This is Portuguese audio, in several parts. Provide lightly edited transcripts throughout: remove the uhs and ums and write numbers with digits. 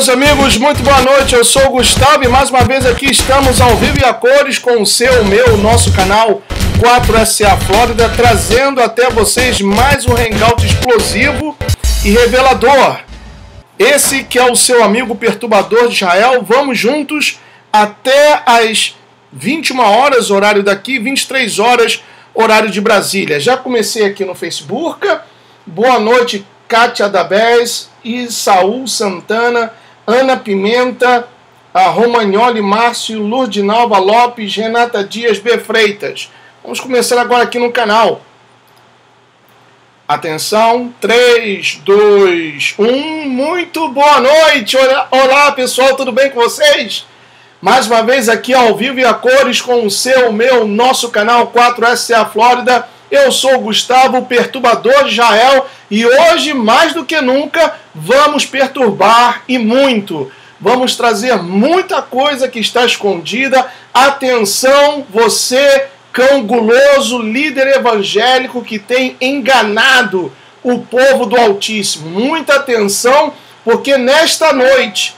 meus amigos, muito boa noite, eu sou o Gustavo e mais uma vez aqui estamos ao vivo e a cores com o seu, meu, nosso canal 4SA Flórida, trazendo até vocês mais um hangout explosivo e revelador. Esse que é o seu amigo perturbador de Israel, vamos juntos até as 21 horas, horário daqui, 23 horas, horário de Brasília. Já comecei aqui no Facebook, boa noite Kátia Dabés, Isaú Santana, Ana Pimenta, a Romagnoli Márcio, Lurdinalva Lopes, Renata Dias B. Freitas. Vamos começar agora aqui no canal. Atenção, 3, 2, 1, muito boa noite! Olá pessoal, tudo bem com vocês? Mais uma vez aqui ao vivo e a cores com o seu, meu, nosso canal 4SA Flórida. Eu sou o Gustavo, o perturbador de Israel, e hoje, mais do que nunca, vamos perturbar e muito. Vamos trazer muita coisa que está escondida. Atenção, você, cão guloso, líder evangélico que tem enganado o povo do Altíssimo. Muita atenção, porque nesta noite,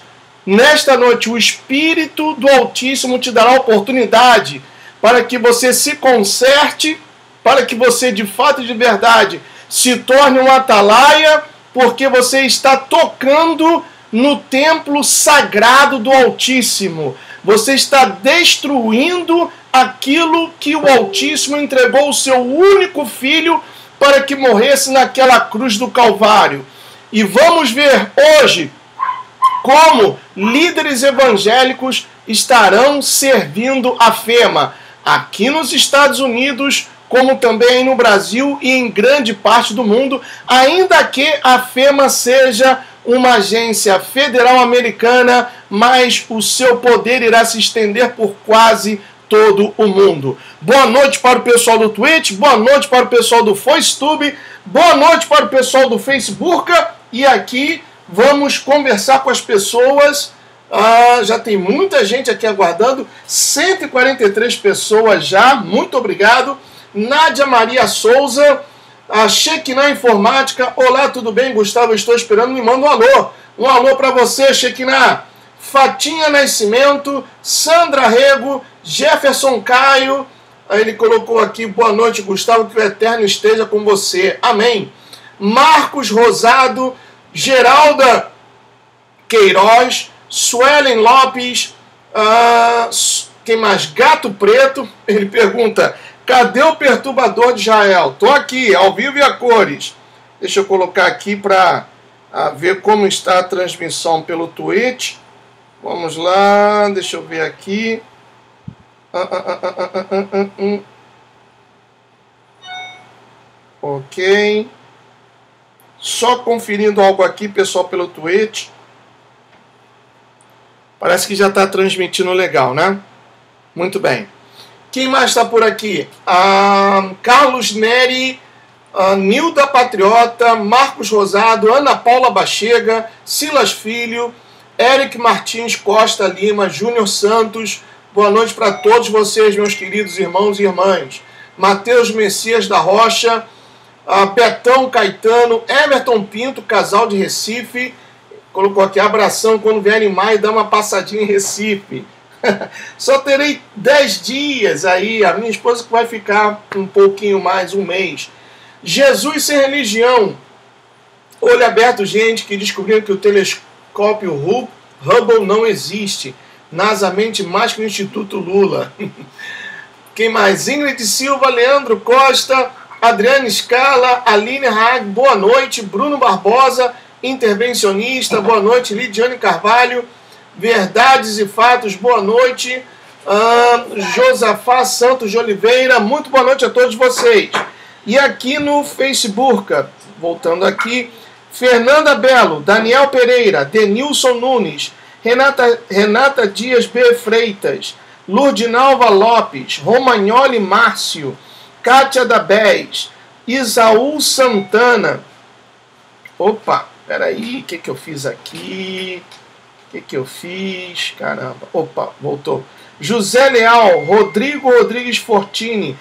o Espírito do Altíssimo te dará oportunidade para que você se conserte, para que você de fato e de verdade se torne um atalaia, porque você está tocando no templo sagrado do Altíssimo. Você está destruindo aquilo que o Altíssimo entregou o seu único filho para que morresse naquela cruz do Calvário. E vamos ver hoje como líderes evangélicos estarão servindo a FEMA aqui nos Estados Unidos, como também no Brasil e em grande parte do mundo, ainda que a FEMA seja uma agência federal americana, mas o seu poder irá se estender por quase todo o mundo. Boa noite para o pessoal do Twitch, boa noite para o pessoal do FoiceTube, boa noite para o pessoal do Facebook, e aqui vamos conversar com as pessoas. Já tem muita gente aqui aguardando, 143 pessoas já, muito obrigado. Nádia Maria Souza, a Shekinah Informática, olá, tudo bem, Gustavo? Estou esperando, me manda um alô para você, Shekinah. Fatinha Nascimento, Sandra Rego, Jefferson Caio, ele colocou aqui, boa noite, Gustavo, que o Eterno esteja com você, amém. Marcos Rosado, Geralda Queiroz, Suelen Lopes, quem mais? Gato Preto, ele pergunta: cadê o perturbador de Israel? Estou aqui, ao vivo e a cores. Deixa eu colocar aqui para ver como está a transmissão pelo Twitch. Vamos lá, deixa eu ver aqui. Ok. Só conferindo algo aqui, pessoal, pelo Twitch. Parece que já está transmitindo legal, né? Muito bem. Quem mais está por aqui? Carlos Neri, Nilda Patriota, Marcos Rosado, Ana Paula Bachega, Silas Filho, Eric Martins Costa Lima, Júnior Santos. Boa noite para todos vocês, meus queridos irmãos e irmãs. Mateus Messias da Rocha, Betão Caetano, Everton Pinto, casal de Recife. Colocou aqui, abração, quando vier em maio, dá uma passadinha em Recife. Só terei 10 dias aí, a minha esposa que vai ficar um pouquinho mais, um mês. Jesus sem religião. Olho aberto, gente, que descobriram que o telescópio Hubble não existe. NASA mente mais que o Instituto Lula. Quem mais? Ingrid Silva, Leandro Costa, Adriane Scala, Aline Haag, boa noite. Bruno Barbosa, intervencionista, boa noite. Lidiane Carvalho, Verdades e Fatos, boa noite. Josafá Santos de Oliveira, muito boa noite a todos vocês. E aqui no Facebook, voltando aqui, Fernanda Belo, Daniel Pereira, Denilson Nunes, Renata Dias B. Freitas, Lurdinalva Lopes, Romagnoli Márcio, Kátia Dabés, Isaú Santana. Opa, peraí, o que eu fiz aqui? O que eu fiz? Caramba. Opa, voltou. José Leal, Rodrigo Rodrigues Fortini,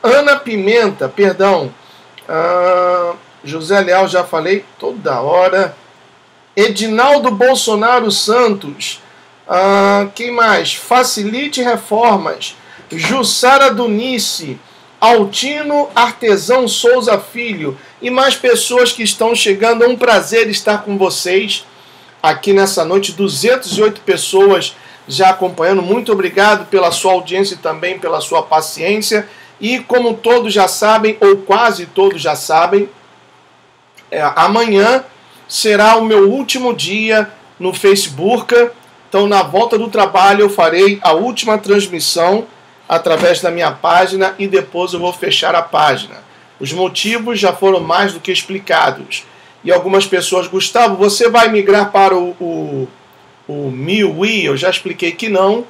Ana Pimenta, perdão. José Leal, já falei toda hora. Edinaldo Bolsonaro Santos. Quem mais? Facilite Reformas. Jussara Dunice. Altino Artesão Souza Filho. E mais pessoas que estão chegando. É um prazer estar com vocês aqui nessa noite. 208 pessoas já acompanhando. Muito obrigado pela sua audiência e também pela sua paciência. E como todos já sabem, ou quase todos já sabem, amanhã será o meu último dia no Facebook. Então, na volta do trabalho, eu farei a última transmissão através da minha página e depois eu vou fechar a página. Os motivos já foram mais do que explicados. E algumas pessoas, Gustavo, você vai migrar para o MeWe? Eu já expliquei que não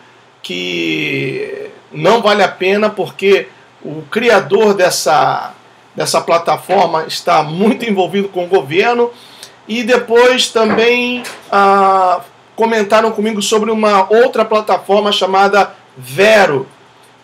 vale a pena, porque o criador dessa plataforma está muito envolvido com o governo. E depois também comentaram comigo sobre uma outra plataforma chamada Vero.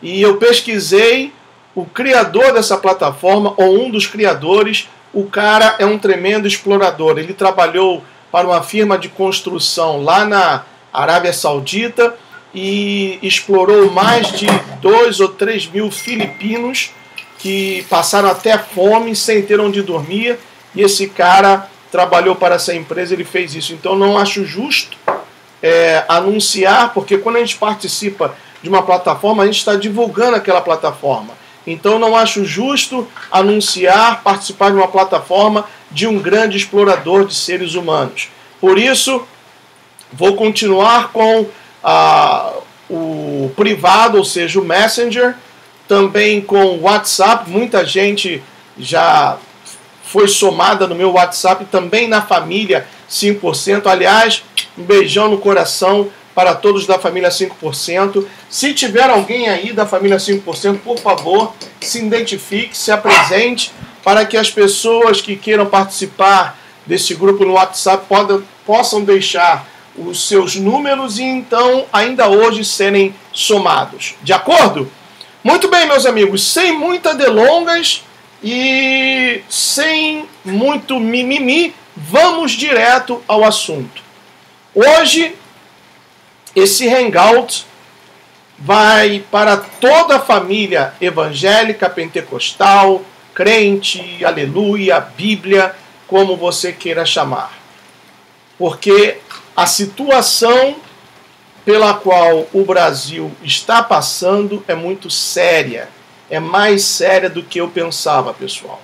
E eu pesquisei o criador dessa plataforma, ou um dos criadores. O cara é um tremendo explorador. Ele trabalhou para uma firma de construção lá na Arábia Saudita e explorou mais de 2 ou 3 mil filipinos que passaram até fome sem ter onde dormir. E esse cara trabalhou para essa empresa, ele fez isso. Então não acho justo anunciar, porque quando a gente participa de uma plataforma, a gente está divulgando aquela plataforma. Então não acho justo anunciar, participar de uma plataforma de um grande explorador de seres humanos. Por isso, vou continuar com o privado, ou seja, o Messenger, também com o WhatsApp. Muita gente já foi somada no meu WhatsApp, também na família 5%. Aliás, um beijão no coração para todos da família 5%. Se tiver alguém aí da família 5%, por favor, se identifique, se apresente, para que as pessoas que queiram participar desse grupo no WhatsApp possam deixar os seus números e então ainda hoje serem somados. De acordo? Muito bem, meus amigos, sem muitas delongas e sem muito mimimi, vamos direto ao assunto. Hoje, esse hangout vai para toda a família evangélica, pentecostal, crente, aleluia, Bíblia, como você queira chamar. Porque a situação pela qual o Brasil está passando é muito séria. É mais séria do que eu pensava, pessoal.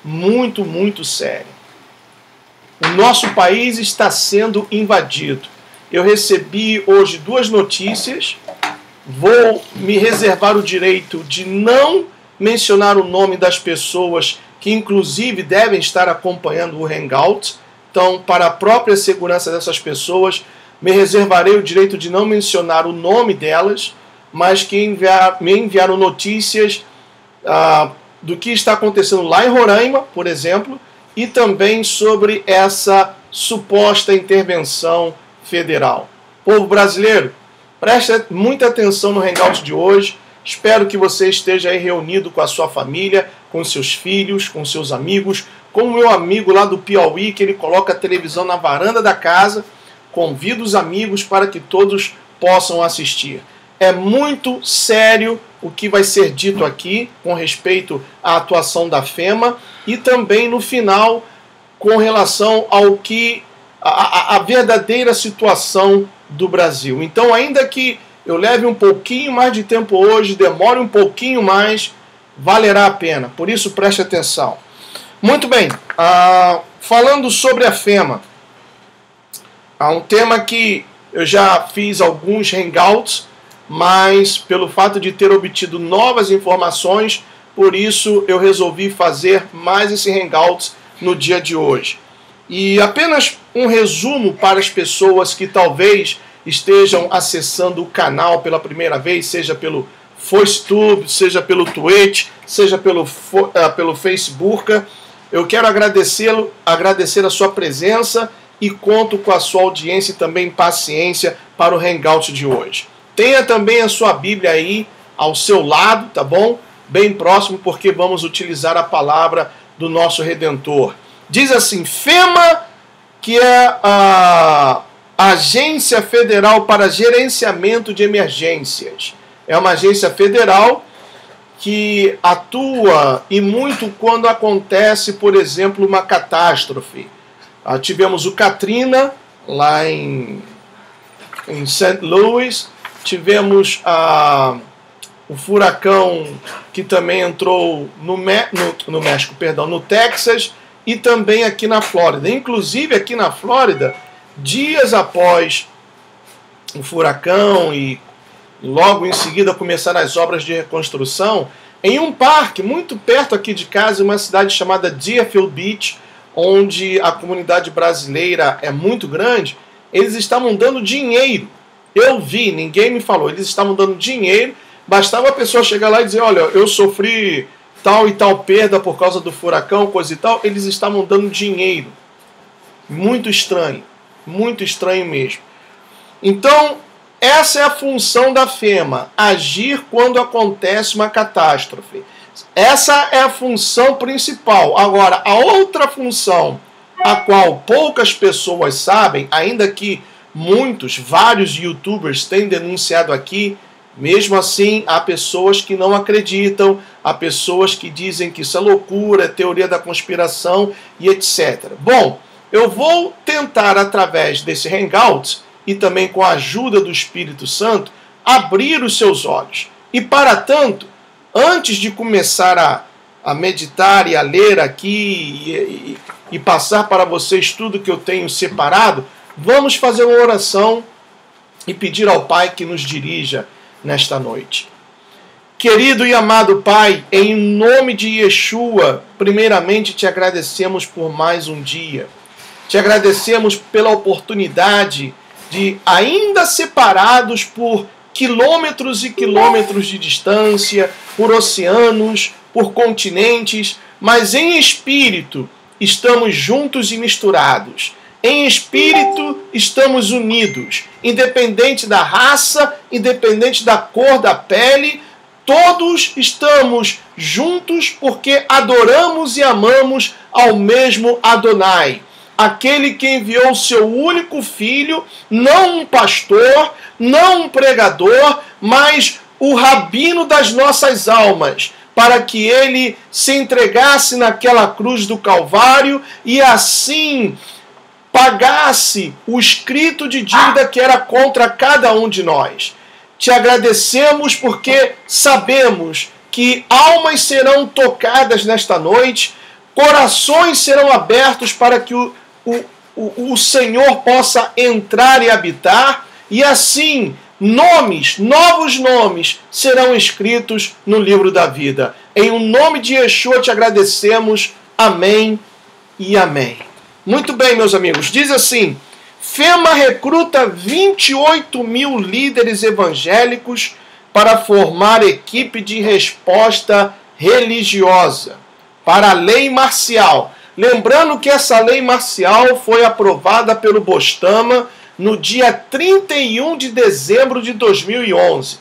Muito, muito séria. O nosso país está sendo invadido. Eu recebi hoje 2 notícias. Vou me reservar o direito de não mencionar o nome das pessoas que inclusive devem estar acompanhando o Hangout. Então, para a própria segurança dessas pessoas, me reservarei o direito de não mencionar o nome delas, mas que me enviaram notícias do que está acontecendo lá em Roraima, por exemplo, e também sobre essa suposta intervenção federal. Povo brasileiro, preste muita atenção no Hangout de hoje. Espero que você esteja aí reunido com a sua família, com seus filhos, com seus amigos, com o meu amigo lá do Piauí, que ele coloca a televisão na varanda da casa. Convido os amigos para que todos possam assistir. É muito sério o que vai ser dito aqui com respeito à atuação da FEMA e também no final com relação ao que a verdadeira situação do Brasil. Então, ainda que eu leve um pouquinho mais de tempo hoje, demore um pouquinho mais, valerá a pena. Por isso, preste atenção. Muito bem, falando sobre a FEMA, há um tema que eu já fiz alguns hangouts, mas pelo fato de ter obtido novas informações, por isso eu resolvi fazer mais esse hangout no dia de hoje. E apenas um resumo para as pessoas que talvez estejam acessando o canal pela primeira vez, seja pelo FoiceTube, seja pelo Twitch, seja pelo Facebook. Eu quero agradecer a sua presença e conto com a sua audiência e também paciência para o hangout de hoje. Tenha também a sua Bíblia aí ao seu lado, tá bom? Bem próximo, porque vamos utilizar a palavra do nosso Redentor. Diz assim: FEMA que é a Agência Federal para Gerenciamento de Emergências. É uma agência federal que atua e muito quando acontece, por exemplo, uma catástrofe. Tivemos o Katrina, lá em St. Louis, tivemos o furacão que também entrou no México, perdão, no Texas, e também aqui na Flórida. Inclusive aqui na Flórida, dias após o furacão e logo em seguida começaram as obras de reconstrução, em um parque muito perto aqui de casa, uma cidade chamada Deerfield Beach, onde a comunidade brasileira é muito grande, eles estavam dando dinheiro. Eu vi, ninguém me falou, eles estavam dando dinheiro, bastava a pessoa chegar lá e dizer, olha, eu sofri tal e tal perda por causa do furacão, coisa e tal, eles estavam dando dinheiro. Muito estranho mesmo. Então, essa é a função da FEMA, agir quando acontece uma catástrofe. Essa é a função principal. Agora, a outra função, a qual poucas pessoas sabem, ainda que vários youtubers têm denunciado aqui, mesmo assim, há pessoas que não acreditam, há pessoas que dizem que isso é loucura, é teoria da conspiração e etc. Bom, eu vou tentar, através desse Hangout, e também com a ajuda do Espírito Santo, abrir os seus olhos. E para tanto, antes de começar a meditar e a ler aqui e passar para vocês tudo que eu tenho separado, vamos fazer uma oração e pedir ao Pai que nos dirija nesta noite. Querido e amado Pai, em nome de Yeshua, primeiramente te agradecemos por mais um dia. Te agradecemos pela oportunidade de, ainda separados por quilômetros e quilômetros de distância, por oceanos, por continentes, mas em espírito estamos juntos e misturados. Em espírito estamos unidos, independente da raça, independente da cor da pele, todos estamos juntos porque adoramos e amamos ao mesmo Adonai. Aquele que enviou o seu único filho, não um pastor, não um pregador, mas o rabino das nossas almas, para que ele se entregasse naquela cruz do Calvário e assim pagasse o escrito de dívida que era contra cada um de nós. Te agradecemos porque sabemos que almas serão tocadas nesta noite, corações serão abertos para que o Senhor possa entrar e habitar, e assim novos nomes serão escritos no livro da vida. Em o nome de Yeshua te agradecemos. Amém e amém. Muito bem, meus amigos. Diz assim: FEMA recruta 28 mil líderes evangélicos para formar equipe de resposta religiosa para a lei marcial. Lembrando que essa lei marcial foi aprovada pelo Bostama no dia 31 de dezembro de 2011.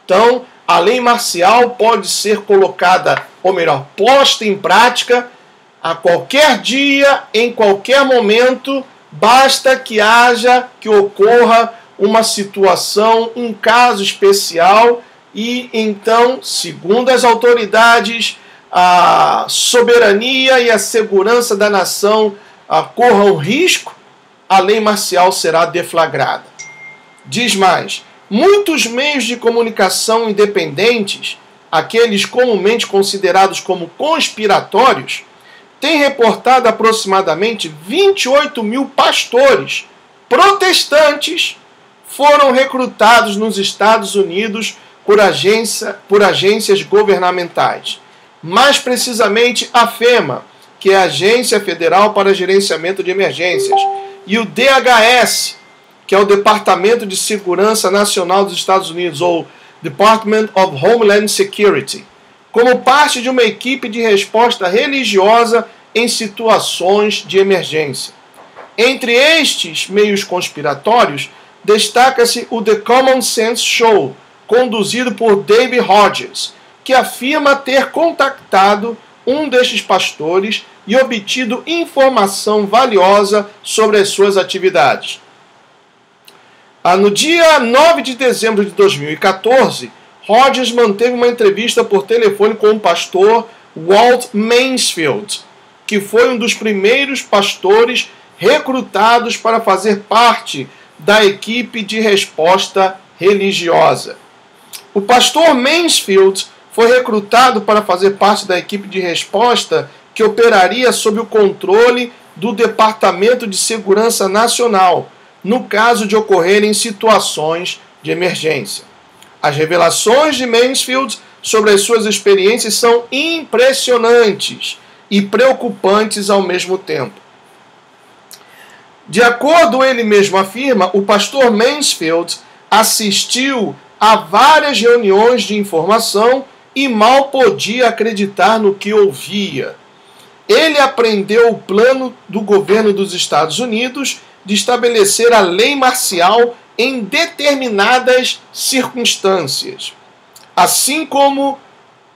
Então, a lei marcial pode ser colocada, ou melhor, posta em prática a qualquer dia, em qualquer momento, basta que ocorra uma situação, um caso especial, e então, segundo as autoridades, a soberania e a segurança da nação corram risco, a lei marcial será deflagrada. Diz mais: muitos meios de comunicação independentes, aqueles comumente considerados como conspiratórios, têm reportado aproximadamente 28 mil pastores protestantes foram recrutados nos Estados Unidos por agências governamentais. Mais precisamente a FEMA, que é a Agência Federal para Gerenciamento de Emergências, e o DHS, que é o Departamento de Segurança Nacional dos Estados Unidos, ou Department of Homeland Security, como parte de uma equipe de resposta religiosa em situações de emergência. Entre estes meios conspiratórios, destaca-se o The Common Sense Show, conduzido por David Hodges, que afirma ter contactado um destes pastores e obtido informação valiosa sobre as suas atividades. No dia 9 de dezembro de 2014, Rogers manteve uma entrevista por telefone com o pastor Walt Mansfield, que foi um dos primeiros pastores recrutados para fazer parte da equipe de resposta religiosa. O pastor Mansfield foi recrutado para fazer parte da equipe de resposta que operaria sob o controle do Departamento de Segurança Nacional, no caso de ocorrerem situações de emergência. As revelações de Mansfield sobre as suas experiências são impressionantes e preocupantes ao mesmo tempo. De acordo, ele mesmo afirma, o pastor Mansfield assistiu a várias reuniões de informação e mal podia acreditar no que ouvia. Ele aprendeu o plano do governo dos Estados Unidos de estabelecer a lei marcial em determinadas circunstâncias, assim como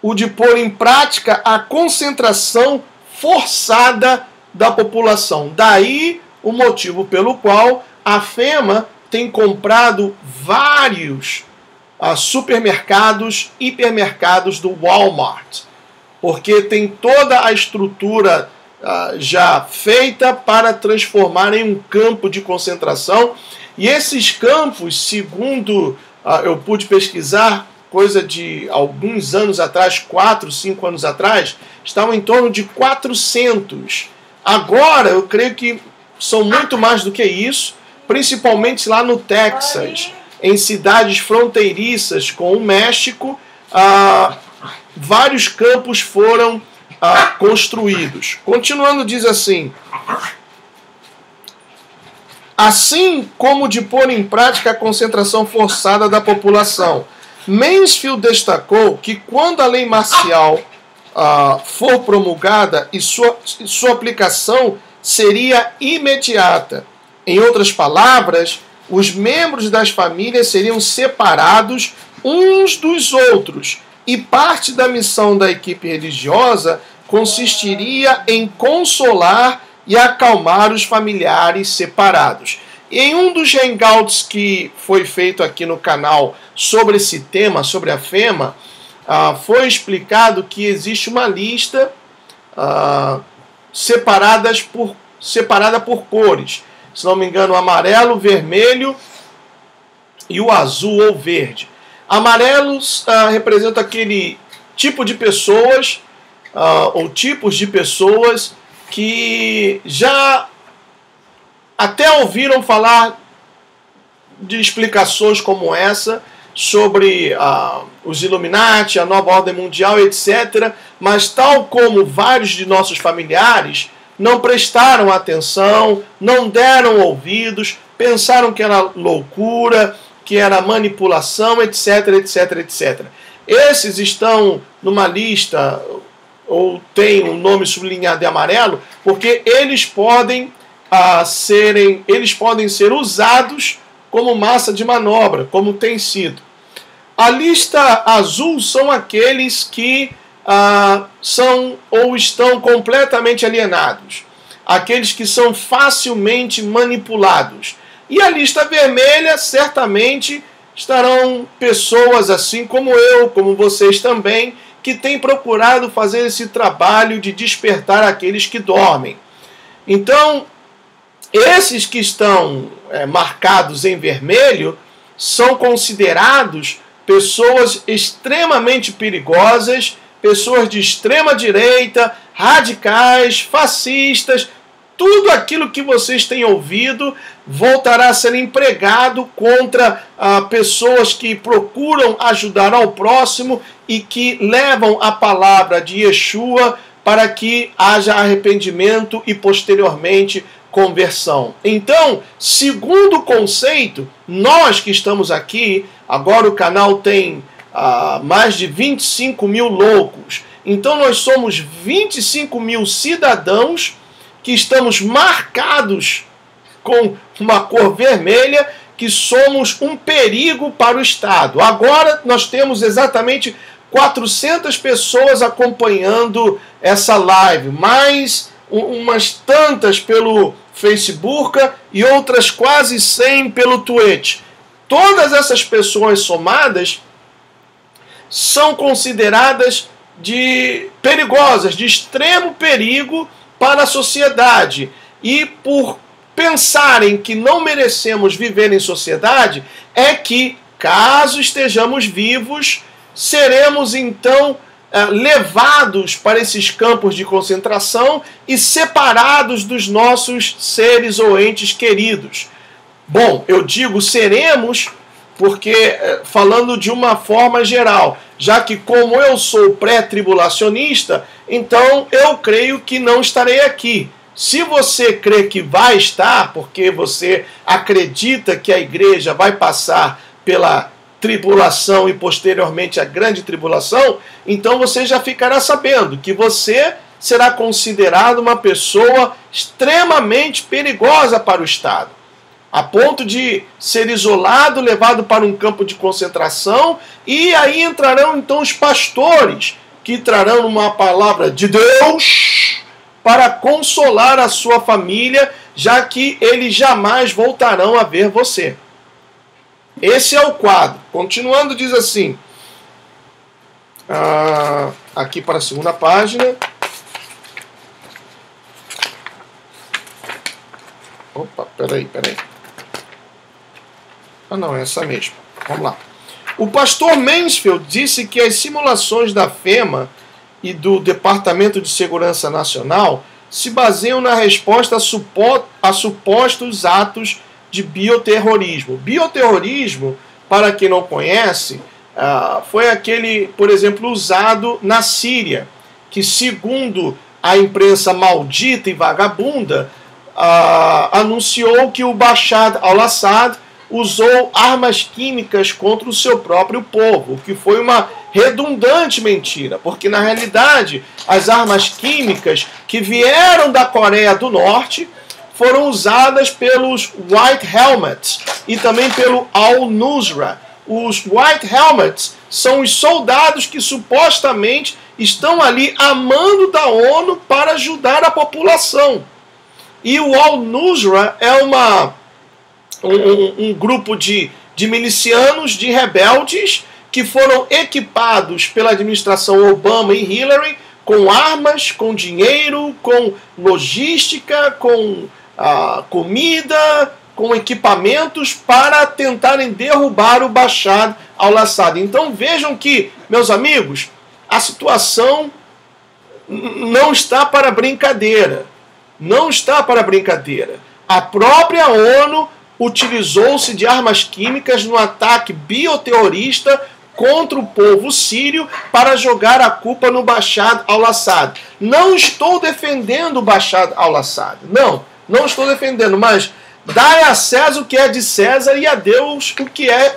o de pôr em prática a concentração forçada da população. Daí o motivo pelo qual a FEMA tem comprado vários supermercados, hipermercados do Walmart, porque tem toda a estrutura já feita para transformar em um campo de concentração. E esses campos, segundo eu pude pesquisar, coisa de alguns anos atrás, 4, 5 anos atrás, estavam em torno de 400. Agora, eu creio que são muito mais do que isso, principalmente lá no Texas, em cidades fronteiriças com o México, vários campos foram construídos. Continuando, diz assim: assim como de pôr em prática a concentração forçada da população. Mansfield destacou que quando a lei marcial for promulgada e sua aplicação seria imediata. Em outras palavras, os membros das famílias seriam separados uns dos outros e parte da missão da equipe religiosa consistiria em consolar e acalmar os familiares separados. Em um dos hangouts que foi feito aqui no canal sobre esse tema, sobre a FEMA, foi explicado que existe uma lista separada por cores. Se não me engano, o amarelo, o vermelho e o azul ou verde. Amarelos representa aquele tipo de pessoas, ou tipos de pessoas que já até ouviram falar de explicações como essa sobre os Illuminati, a nova ordem mundial, etc. Mas tal como vários de nossos familiares não prestaram atenção, não deram ouvidos, pensaram que era loucura, que era manipulação, etc, etc, etc. Esses estão numa lista, ou tem um nome sublinhado em amarelo, porque eles podem ser usados como massa de manobra, como tem sido. A lista azul são aqueles que são ou estão completamente alienados, aqueles que são facilmente manipulados. E a lista vermelha, certamente, estarão pessoas assim como eu, como vocês também, que têm procurado fazer esse trabalho de despertar aqueles que dormem. Então, esses que estão marcados em vermelho são considerados pessoas extremamente perigosas, pessoas de extrema direita, radicais, fascistas. Tudo aquilo que vocês têm ouvido voltará a ser empregado contra pessoas que procuram ajudar ao próximo e que levam a palavra de Yeshua para que haja arrependimento e posteriormente conversão. Então, segundo o conceito, nós que estamos aqui, agora o canal tem mais de 25 mil loucos. Então nós somos 25 mil cidadãos que estamos marcados com uma cor vermelha, que somos um perigo para o Estado. Agora nós temos exatamente 400 pessoas acompanhando essa live, mais umas tantas pelo Facebook e outras quase 100 pelo Twitch. Todas essas pessoas somadas são consideradas perigosas, de extremo perigo para a sociedade. E por pensarem que não merecemos viver em sociedade, é que, caso estejamos vivos, seremos então levados para esses campos de concentração e separados dos nossos seres ou entes queridos. Bom, eu digo seremos porque falando de uma forma geral, já que como eu sou pré-tribulacionista, então eu creio que não estarei aqui. Se você crê que vai estar, porque você acredita que a igreja vai passar pela tribulação e posteriormente a grande tribulação, então você já ficará sabendo que você será considerado uma pessoa extremamente perigosa para o Estado, a ponto de ser isolado, levado para um campo de concentração, e aí entrarão então os pastores, que trarão uma palavra de Deus para consolar a sua família, já que eles jamais voltarão a ver você. Esse é o quadro. Continuando, diz assim, aqui para a segunda página. Opa, peraí. Não, é essa mesmo. Vamos lá. O pastor Mansfield disse que as simulações da FEMA e do Departamento de Segurança Nacional se baseiam na resposta a supostos atos de bioterrorismo. Bioterrorismo, para quem não conhece, foi aquele, por exemplo, usado na Síria, que segundo a imprensa maldita e vagabunda, anunciou que o Bashar al-Assad usou armas químicas contra o seu próprio povo, o que foi uma redundante mentira, porque na realidade as armas químicas que vieram da Coreia do Norte foram usadas pelos White Helmets e também pelo Al-Nusra. Os White Helmets são os soldados que supostamente estão ali a mando da ONU para ajudar a população. E o Al-Nusra é um grupo de milicianos, de rebeldes, que foram equipados pela administração Obama e Hillary com armas, com dinheiro, com logística, com comida, com equipamentos para tentarem derrubar o Bashar al-Assad. Então vejam que, meus amigos, a situação não está para brincadeira. Não está para brincadeira. A própria ONU utilizou-se de armas químicas no ataque bioterrorista contra o povo sírio para jogar a culpa no Bashar al-Assad. Não estou defendendo o Bashar al-Assad. Não estou defendendo, mas dai a César o que é de César e a Deus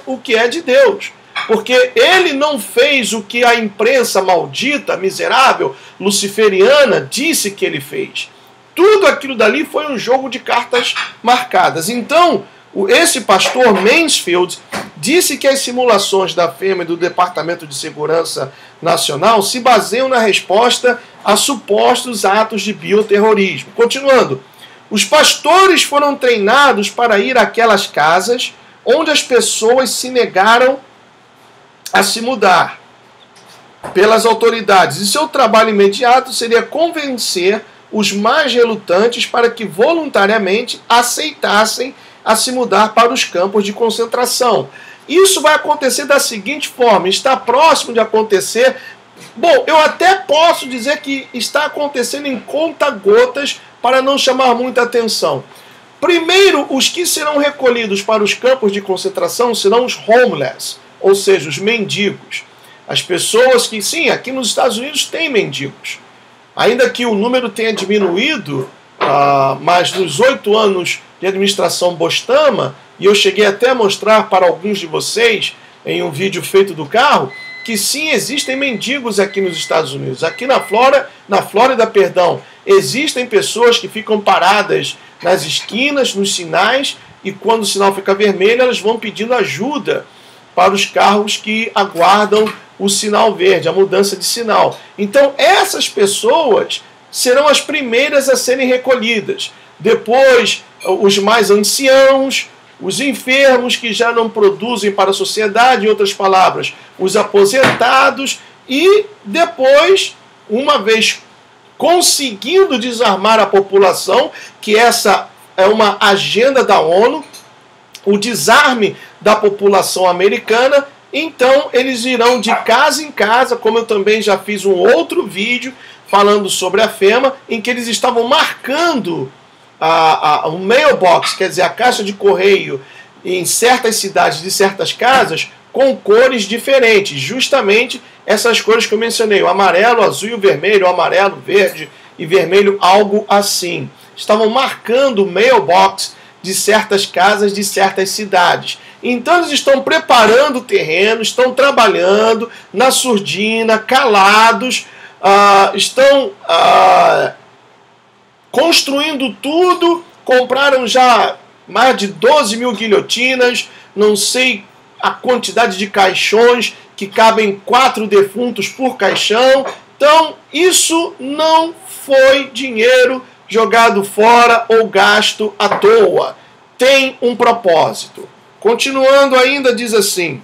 o que é de Deus. Porque ele não fez o que a imprensa maldita, miserável, luciferiana disse que ele fez. Tudo aquilo dali foi um jogo de cartas marcadas. Então, esse pastor Mansfield disse que as simulações da FEMA e do Departamento de Segurança Nacional se baseiam na resposta a supostos atos de bioterrorismo. Continuando, os pastores foram treinados para ir àquelas casas onde as pessoas se negaram a se mudar pelas autoridades. E seu trabalho imediato seria convencer os mais relutantes para que voluntariamente aceitassem a se mudar para os campos de concentração. Isso vai acontecer da seguinte forma, está próximo de acontecer. Bom, eu até posso dizer que está acontecendo em conta-gotas para não chamar muita atenção. Primeiro, os que serão recolhidos para os campos de concentração serão os homeless, ou seja, os mendigos. As pessoas que, sim, aqui nos Estados Unidos tem mendigos. Ainda que o número tenha diminuído, mas nos 8 anos de administração Bostama, e eu cheguei até a mostrar para alguns de vocês em um vídeo feito do carro, que sim, existem mendigos aqui nos Estados Unidos. Aqui na Flórida, existem pessoas que ficam paradas nas esquinas, nos sinais, e quando o sinal fica vermelho, elas vão pedindo ajuda para os carros que aguardam o sinal verde, a mudança de sinal. Então, essas pessoas serão as primeiras a serem recolhidas. Depois, os mais anciãos, os enfermos que já não produzem para a sociedade, em outras palavras, os aposentados, e depois, uma vez conseguindo desarmar a população, que essa é uma agenda da ONU, o desarme da população americana, então eles irão de casa em casa, como eu também já fiz um outro vídeo falando sobre a FEMA, em que eles estavam marcando o mailbox, quer dizer, a caixa de correio, em certas cidades de certas casas, com cores diferentes, justamente essas cores que eu mencionei, o amarelo, o azul e o vermelho, o amarelo, verde e vermelho, algo assim. Estavam marcando o mailbox de certas casas, de certas cidades. Então eles estão preparando o terreno, estão trabalhando na surdina, calados, estão construindo tudo, compraram já mais de 12 mil guilhotinas, não sei a quantidade de caixões, que cabem 4 defuntos por caixão. Então, isso não foi dinheiro jogado fora ou gasto à toa. Tem um propósito. Continuando ainda, diz assim: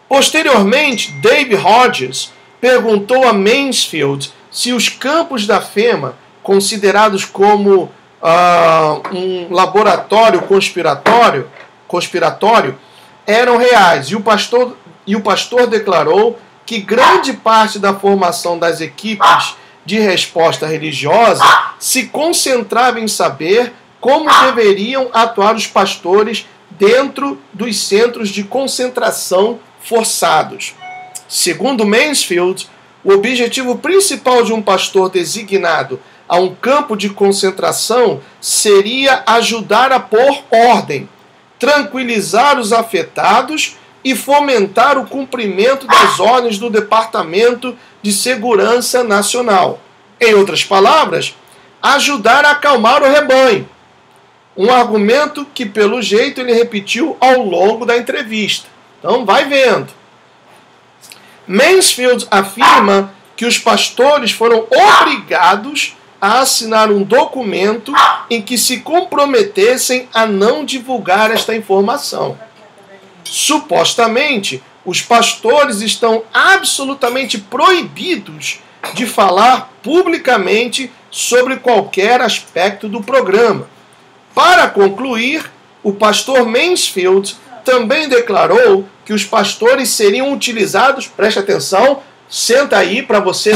posteriormente, Dave Hodges perguntou a Mansfield se os campos da FEMA, considerados como um laboratório conspiratório, eram reais. E o pastor declarou que grande parte da formação das equipes de resposta religiosa se concentrava em saber como deveriam atuar os pastores dentro dos centros de concentração forçados. Segundo Mansfield, o objetivo principal de um pastor designado a um campo de concentração seria ajudar a pôr ordem, tranquilizar os afetados e fomentar o cumprimento das ordens do Departamento de Segurança Nacional. Em outras palavras, ajudar a acalmar o rebanho. Um argumento que, pelo jeito, ele repetiu ao longo da entrevista. Então, vai vendo. Mansfield afirma que os pastores foram obrigados a assinar um documento em que se comprometessem a não divulgar esta informação. Supostamente, os pastores estão absolutamente proibidos de falar publicamente sobre qualquer aspecto do programa. Para concluir, o pastor Mansfield também declarou que os pastores seriam utilizados, preste atenção, senta aí para você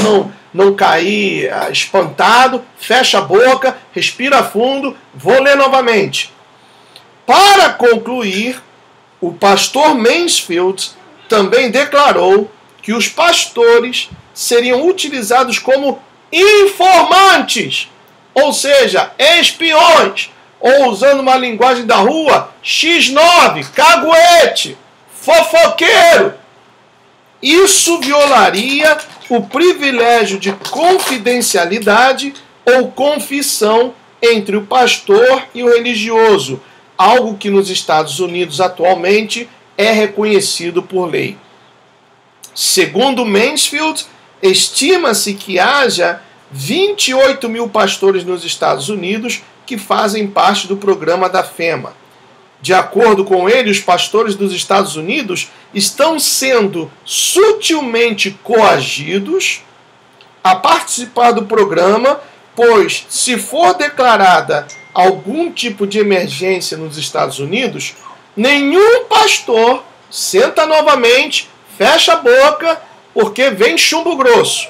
não cair espantado, fecha a boca, respira fundo, vou ler novamente. Para concluir, o pastor Mansfield também declarou que os pastores seriam utilizados como informantes, ou seja, espiões, ou usando uma linguagem da rua, X9, caguete, fofoqueiro. Isso violaria o privilégio de confidencialidade ou confissão entre o pastor e o religioso, algo que nos Estados Unidos atualmente é reconhecido por lei. Segundo Mansfield, estima-se que haja 28 mil pastores nos Estados Unidos que fazem parte do programa da FEMA. De acordo com ele, os pastores dos Estados Unidos estão sendo sutilmente coagidos a participar do programa, pois, se for declarada algum tipo de emergência nos Estados Unidos, nenhum pastor senta novamente, fecha a boca, porque vem chumbo grosso.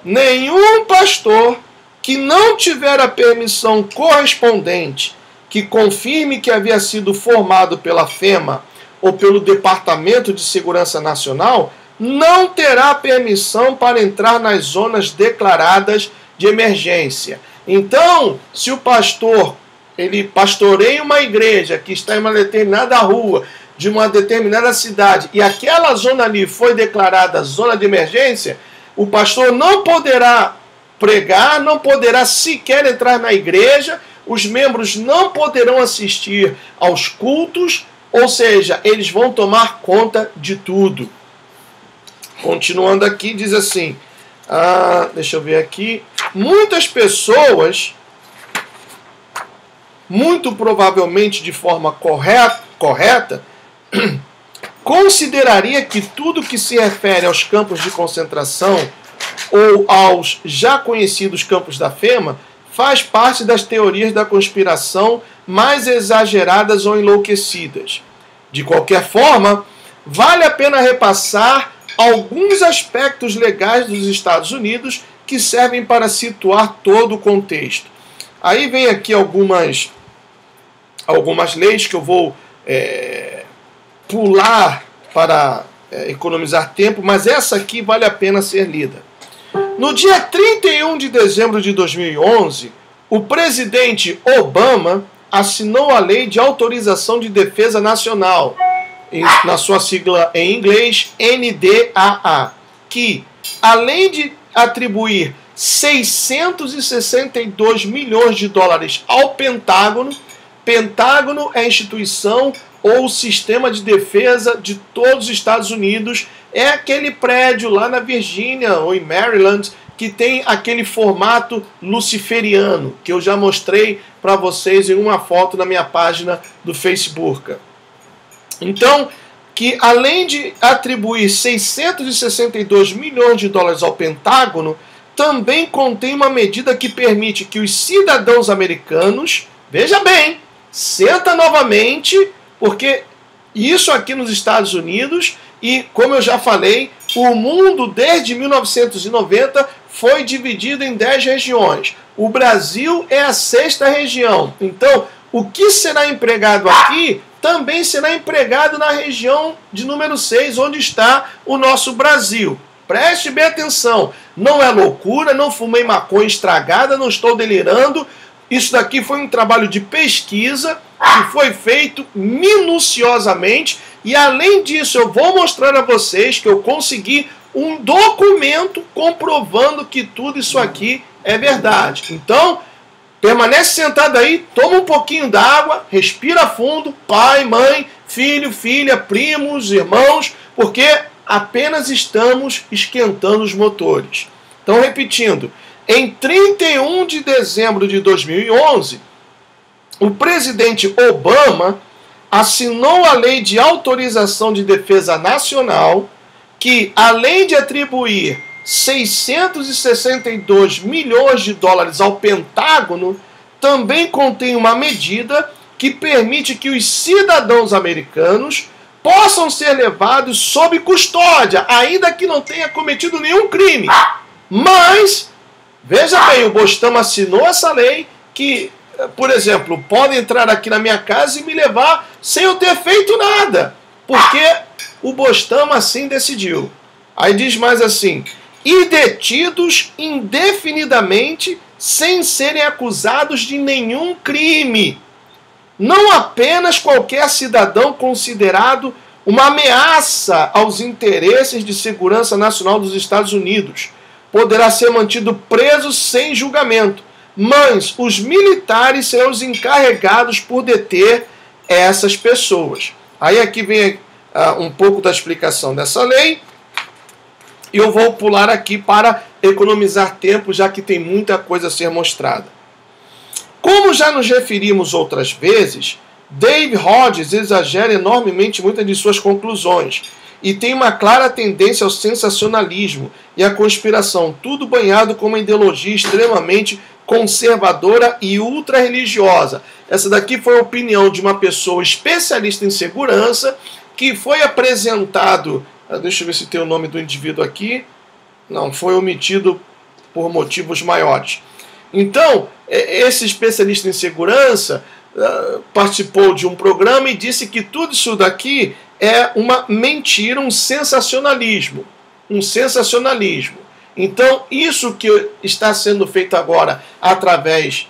Nenhum pastor que não tiver a permissão correspondente, que confirme que havia sido formado pela FEMA ou pelo Departamento de Segurança Nacional, não terá permissão para entrar nas zonas declaradas de emergência. Então, se o pastor ele pastoreia uma igreja que está em uma determinada rua, de uma determinada cidade, e aquela zona ali foi declarada zona de emergência, o pastor não poderá pregar, não poderá sequer entrar na igreja, os membros não poderão assistir aos cultos, ou seja, eles vão tomar conta de tudo. Continuando aqui, diz assim: Deixa eu ver aqui. Muitas pessoas, muito provavelmente de forma correta, consideraria que tudo que se refere aos campos de concentração ou aos já conhecidos campos da FEMA faz parte das teorias da conspiração mais exageradas ou enlouquecidas. De qualquer forma, vale a pena repassar alguns aspectos legais dos Estados Unidos que servem para situar todo o contexto. Aí vem aqui algumas leis que eu vou pular para economizar tempo, mas essa aqui vale a pena ser lida. No dia 31 de dezembro de 2011, o presidente Obama assinou a Lei de Autorização de Defesa Nacional, na sua sigla em inglês, NDAA, que, além de atribuir 662 milhões de dólares ao Pentágono é a instituição ou sistema de defesa de todos os Estados Unidos, é aquele prédio lá na Virgínia ou em Maryland que tem aquele formato luciferiano, que eu já mostrei para vocês em uma foto na minha página do Facebook. Então, que além de atribuir 662 milhões de dólares ao Pentágono, também contém uma medida que permite que os cidadãos americanos, veja bem, senta novamente, porque isso aqui nos Estados Unidos, e como eu já falei, o mundo desde 1990 foi dividido em 10 regiões. O Brasil é a 6ª região. Então, o que será empregado aqui também será empregado na região de número 6, onde está o nosso Brasil. Preste bem atenção, não é loucura, não fumei maconha estragada, não estou delirando. Isso daqui foi um trabalho de pesquisa que foi feito minuciosamente e, além disso, eu vou mostrar a vocês que eu consegui um documento comprovando que tudo isso aqui é verdade. Então, permanece sentado aí, toma um pouquinho d'água, respira fundo, pai, mãe, filho, filha, primos, irmãos, porque apenas estamos esquentando os motores. Então, repetindo, em 31 de dezembro de 2011, o presidente Obama assinou a Lei de Autorização de Defesa Nacional, que, além de atribuir 662 milhões de dólares ao Pentágono, também contém uma medida que permite que os cidadãos americanos possam ser levados sob custódia, ainda que não tenha cometido nenhum crime. Mas, veja bem, o Bostama assinou essa lei que, por exemplo, pode entrar aqui na minha casa e me levar sem eu ter feito nada, porque o Bostama assim decidiu. Aí diz mais assim: e detidos indefinidamente sem serem acusados de nenhum crime. Não apenas qualquer cidadão considerado uma ameaça aos interesses de segurança nacional dos Estados Unidos poderá ser mantido preso sem julgamento, mas os militares serão os encarregados por deter essas pessoas. Aí aqui vem um pouco da explicação dessa lei. E eu vou pular aqui para economizar tempo, já que tem muita coisa a ser mostrada. Como já nos referimos outras vezes, Dave Hodges exagera enormemente muitas de suas conclusões e tem uma clara tendência ao sensacionalismo e à conspiração, tudo banhado com uma ideologia extremamente conservadora e ultra-religiosa. Essa daqui foi a opinião de uma pessoa especialista em segurança que foi apresentado... Deixa eu ver se tem o nome do indivíduo aqui. Não, foi omitido por motivos maiores. Então, esse especialista em segurança participou de um programa e disse que tudo isso daqui é uma mentira, um sensacionalismo. Um sensacionalismo. Então, isso que está sendo feito agora através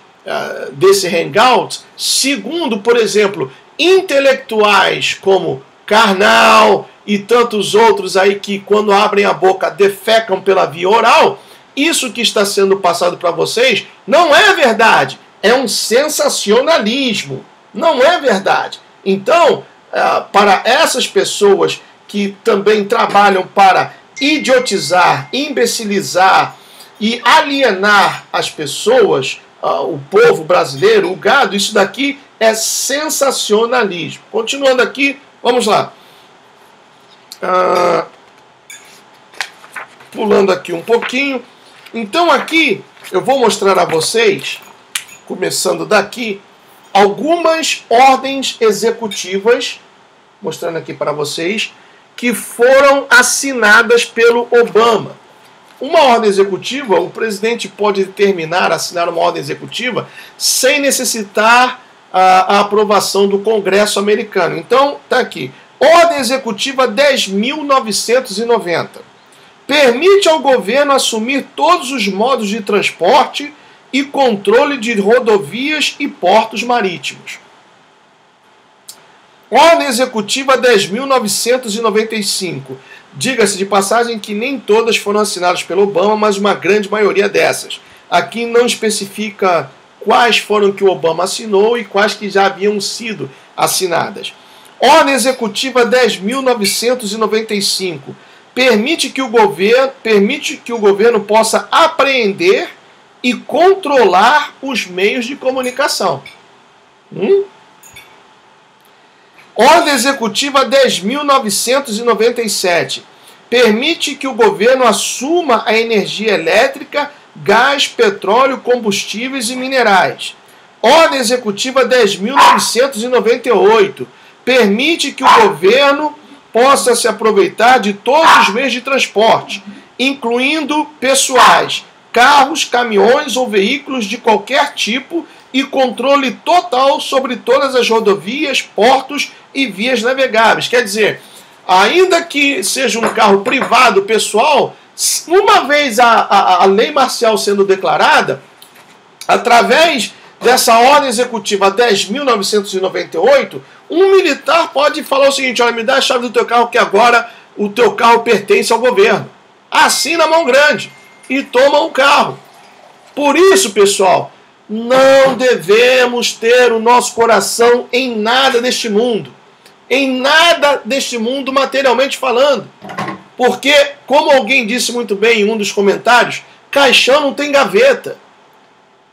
desse hangout, segundo, por exemplo, intelectuais como Karnal e tantos outros aí que, quando abrem a boca, defecam pela via oral, isso que está sendo passado para vocês não é verdade, é um sensacionalismo, não é verdade. Então, para essas pessoas que também trabalham para idiotizar, imbecilizar e alienar as pessoas, o povo brasileiro, o gado, isso daqui é sensacionalismo. Continuando aqui, vamos lá. Pulando aqui um pouquinho. Então aqui eu vou mostrar a vocês, começando daqui, algumas ordens executivas, mostrando aqui para vocês, que foram assinadas pelo Obama. Uma ordem executiva, o presidente pode determinar, assinar uma ordem executiva, sem necessitar a aprovação do Congresso americano. Então, está aqui. Ordem Executiva 10.990. Permite ao governo assumir todos os modos de transporte e controle de rodovias e portos marítimos. Ordem Executiva 10.995. Diga-se de passagem que nem todas foram assinadas pelo Obama, mas uma grande maioria dessas. Aqui não especifica quais foram que o Obama assinou e quais que já haviam sido assinadas. Ordem Executiva 10.995. Permite que o governo possa apreender e controlar os meios de comunicação. Ordem Executiva 10.997. Permite que o governo assuma a energia elétrica, gás, petróleo, combustíveis e minerais. Ordem Executiva 10.998. Permite que o governo possa se aproveitar de todos os meios de transporte, incluindo pessoais, carros, caminhões ou veículos de qualquer tipo e controle total sobre todas as rodovias, portos e vias navegáveis. Quer dizer, ainda que seja um carro privado, pessoal, uma vez a lei marcial sendo declarada, através dessa ordem executiva 10.998, um militar pode falar o seguinte: olha, me dá a chave do teu carro que agora o teu carro pertence ao governo. Assina a mão grande e toma o carro. Por isso, pessoal, não devemos ter o nosso coração em nada deste mundo. Em nada deste mundo, materialmente falando. Porque, como alguém disse muito bem em um dos comentários, caixão não tem gaveta.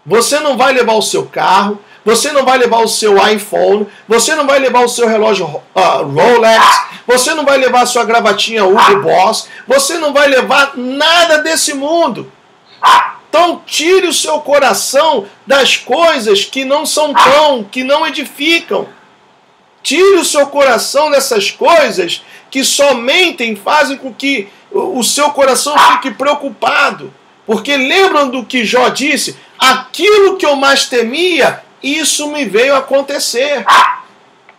Você não vai levar o seu carro, você não vai levar o seu iPhone, você não vai levar o seu relógio Rolex, você não vai levar a sua gravatinha Hugo Boss, você não vai levar nada desse mundo. Então tire o seu coração das coisas que não são pão, que não edificam. Tire o seu coração dessas coisas que somente fazem com que o seu coração fique preocupado. Porque lembram do que Jó disse? Aquilo que eu mais temia, isso me veio a acontecer.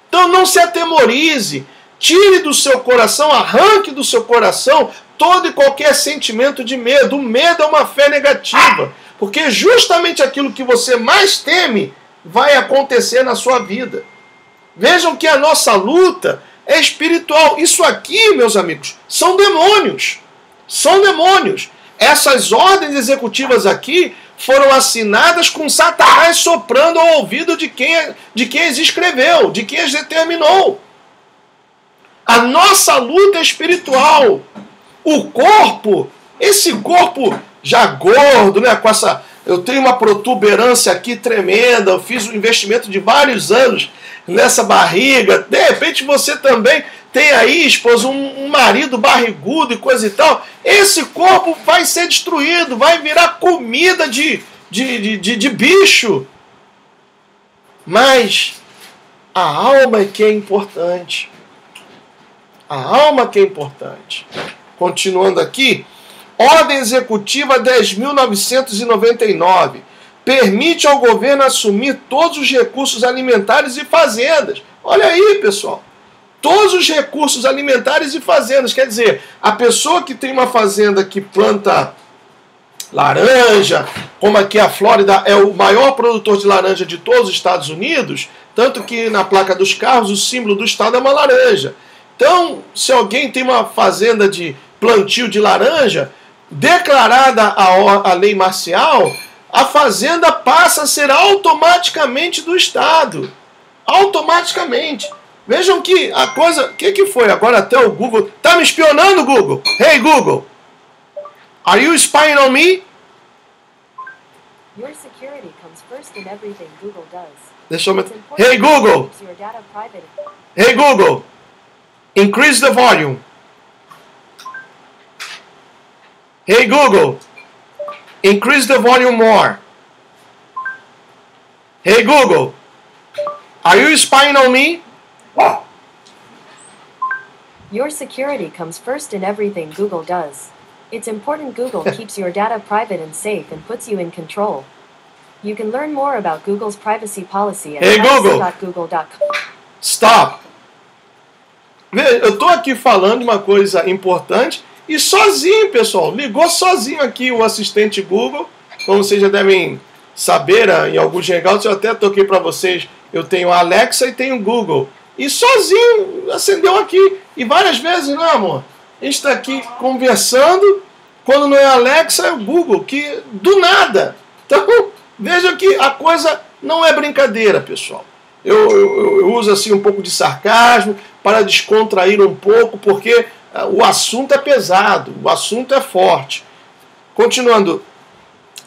Então não se atemorize. Tire do seu coração, arranque do seu coração todo e qualquer sentimento de medo. O medo é uma fé negativa. Porque justamente aquilo que você mais teme vai acontecer na sua vida. Vejam que a nossa luta é espiritual. Isso aqui, meus amigos, são demônios. São demônios. Essas ordens executivas aqui foram assinadas com Satanás soprando ao ouvido de quem as escreveu, de quem as determinou. A nossa luta é espiritual. O corpo, esse corpo já gordo, né, com essa... Eu tenho uma protuberância aqui tremenda, eu fiz um investimento de vários anos nessa barriga. De repente você também tem aí, esposa, um marido barrigudo e coisa e tal. Esse corpo vai ser destruído, vai virar comida de bicho. Mas a alma é que é importante. A alma que é importante. Continuando aqui. Ordem Executiva 10.999. Permite ao governo assumir todos os recursos alimentares e fazendas. Olha aí, pessoal. Todos os recursos alimentares e fazendas. Quer dizer, a pessoa que tem uma fazenda que planta laranja, como aqui a Flórida é o maior produtor de laranja de todos os Estados Unidos, tanto que na placa dos carros o símbolo do estado é uma laranja. Então, se alguém tem uma fazenda de plantio de laranja, declarada a lei marcial, a fazenda passa a ser automaticamente do Estado. Automaticamente. Vejam que a coisa... O que foi? Agora até o Google... Tá me espionando, Google? Hey, Google! Are you spying on me? Your security comes first in everything Google does. Deixa eu... Hey, Google! Hey, Google! Increase the volume. Hey, Google! Increase the volume more. Hey, Google! Are you spying on me? Your security comes first in everything Google does. It's important Google keeps your data private and safe and puts you in control. You can learn more about Google's privacy policy at privacy.google.com. Stop! Eu tô aqui falando uma coisa importante e sozinho, pessoal, ligou sozinho aqui o assistente Google. Como vocês já devem saber, em alguns hangouts eu até toquei para vocês, eu tenho a Alexa e tenho o Google. E sozinho acendeu aqui. E várias vezes, não, amor? A gente está aqui conversando, quando não é a Alexa, é o Google, que do nada. Então, veja que a coisa não é brincadeira, pessoal. Eu uso assim um pouco de sarcasmo para descontrair um pouco, porque o assunto é pesado, o assunto é forte. Continuando.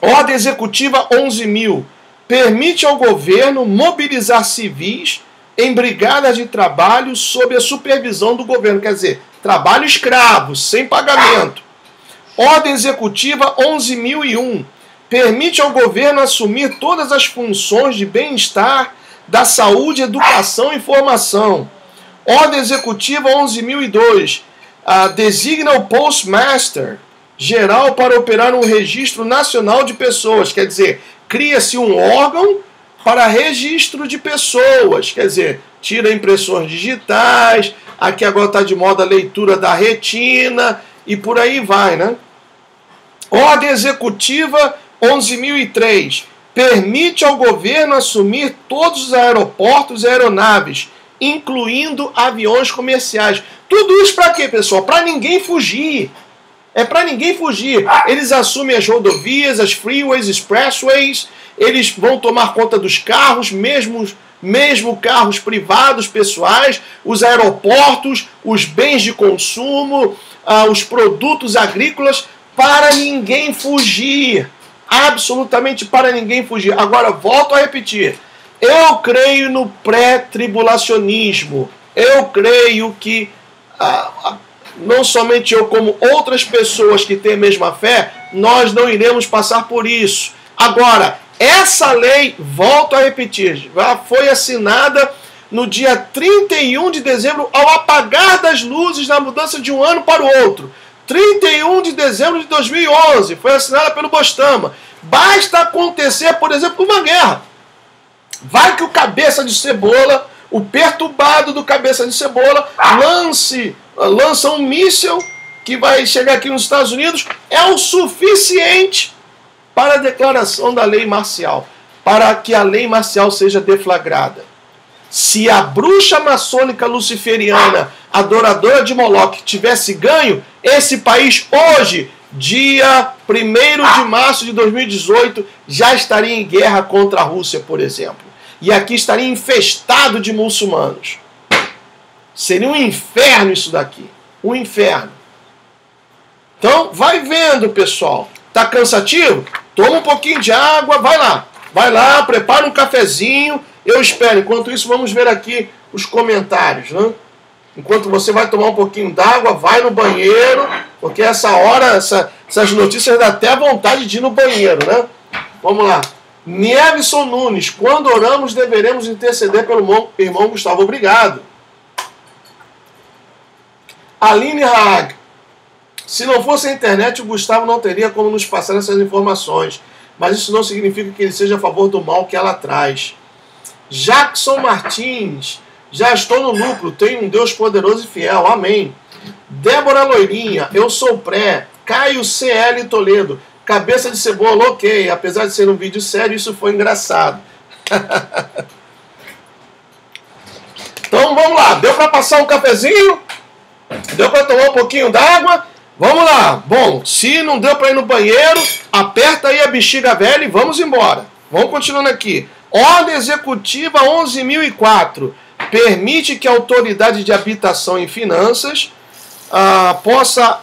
Ordem Executiva 11.000 permite ao governo mobilizar civis em brigadas de trabalho sob a supervisão do governo. Quer dizer, trabalho escravo, sem pagamento. Ordem Executiva 11.001 permite ao governo assumir todas as funções de bem-estar, da saúde, educação e formação. Ordem Executiva 11.002 designa o Postmaster geral para operar um registro nacional de pessoas. Quer dizer, cria-se um órgão para registro de pessoas. Quer dizer, tira impressões digitais, aqui agora está de moda a leitura da retina e por aí vai, né? Ordem Executiva 11.003 permite ao governo assumir todos os aeroportos e aeronaves, incluindo aviões comerciais. Tudo isso para quê, pessoal? Para ninguém fugir. É para ninguém fugir. Eles assumem as rodovias, as freeways, expressways, eles vão tomar conta dos carros, mesmo carros privados, pessoais, os aeroportos, os bens de consumo, os produtos agrícolas, para ninguém fugir. Absolutamente para ninguém fugir. Agora, volto a repetir. Eu creio no pré-tribulacionismo. Eu creio que... não somente eu, como outras pessoas que têm a mesma fé, nós não iremos passar por isso. Agora, essa lei, volto a repetir, já foi assinada no dia 31 de dezembro, ao apagar das luzes na mudança de um ano para o outro. 31 de dezembro de 2011, foi assinada pelo Bostama. Basta acontecer, por exemplo, uma guerra. Vai que o cabeça de cebola, o perturbado do cabeça de cebola, lança um míssil que vai chegar aqui nos Estados Unidos, é o suficiente para a declaração da lei marcial, para que a lei marcial seja deflagrada. Se a bruxa maçônica luciferiana, adoradora de Moloque, tivesse ganho, esse país hoje, dia 1º de março de 2018, já estaria em guerra contra a Rússia, por exemplo. E aqui estaria infestado de muçulmanos. Seria um inferno isso daqui. Um inferno. Então, vai vendo, pessoal. Tá cansativo? Toma um pouquinho de água, vai lá. Vai lá, prepara um cafezinho. Eu espero. Enquanto isso, vamos ver aqui os comentários, né? Enquanto você vai tomar um pouquinho d'água, vai no banheiro, porque essa hora, essas notícias dá até vontade de ir no banheiro, né? Vamos lá. Nievson Nunes, quando oramos deveremos interceder pelo irmão Gustavo. Obrigado. Aline Haag, se não fosse a internet, o Gustavo não teria como nos passar essas informações, mas isso não significa que ele seja a favor do mal que ela traz. Jackson Martins, já estou no lucro, tenho um Deus poderoso e fiel, amém. Débora Loirinha, eu sou pré. Caio CL Toledo, cabeça de cebola, ok, apesar de ser um vídeo sério, isso foi engraçado. Então vamos lá, deu para passar um cafezinho? Deu para tomar um pouquinho d'água? Vamos lá. Bom, se não deu para ir no banheiro, aperta aí a bexiga velha e vamos embora. Vamos continuando aqui. Ordem Executiva 11.004 permite que a autoridade de habitação e finanças possa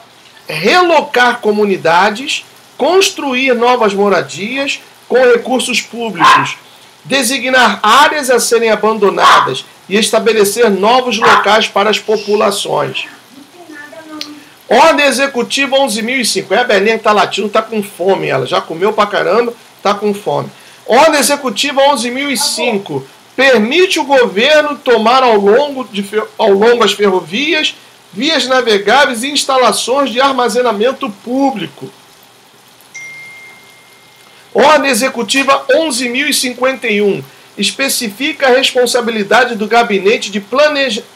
relocar comunidades, construir novas moradias com recursos públicos, designar áreas a serem abandonadas e estabelecer novos locais para as populações. Ordem Executiva 11.005. É a Belinha que está latindo, está com fome. Ela já comeu pra caramba, está com fome. Ordem Executiva 11.005. Permite o governo tomar ao longo as ferrovias, vias navegáveis e instalações de armazenamento público. Ordem Executiva 11.051. Especifica a responsabilidade do Gabinete de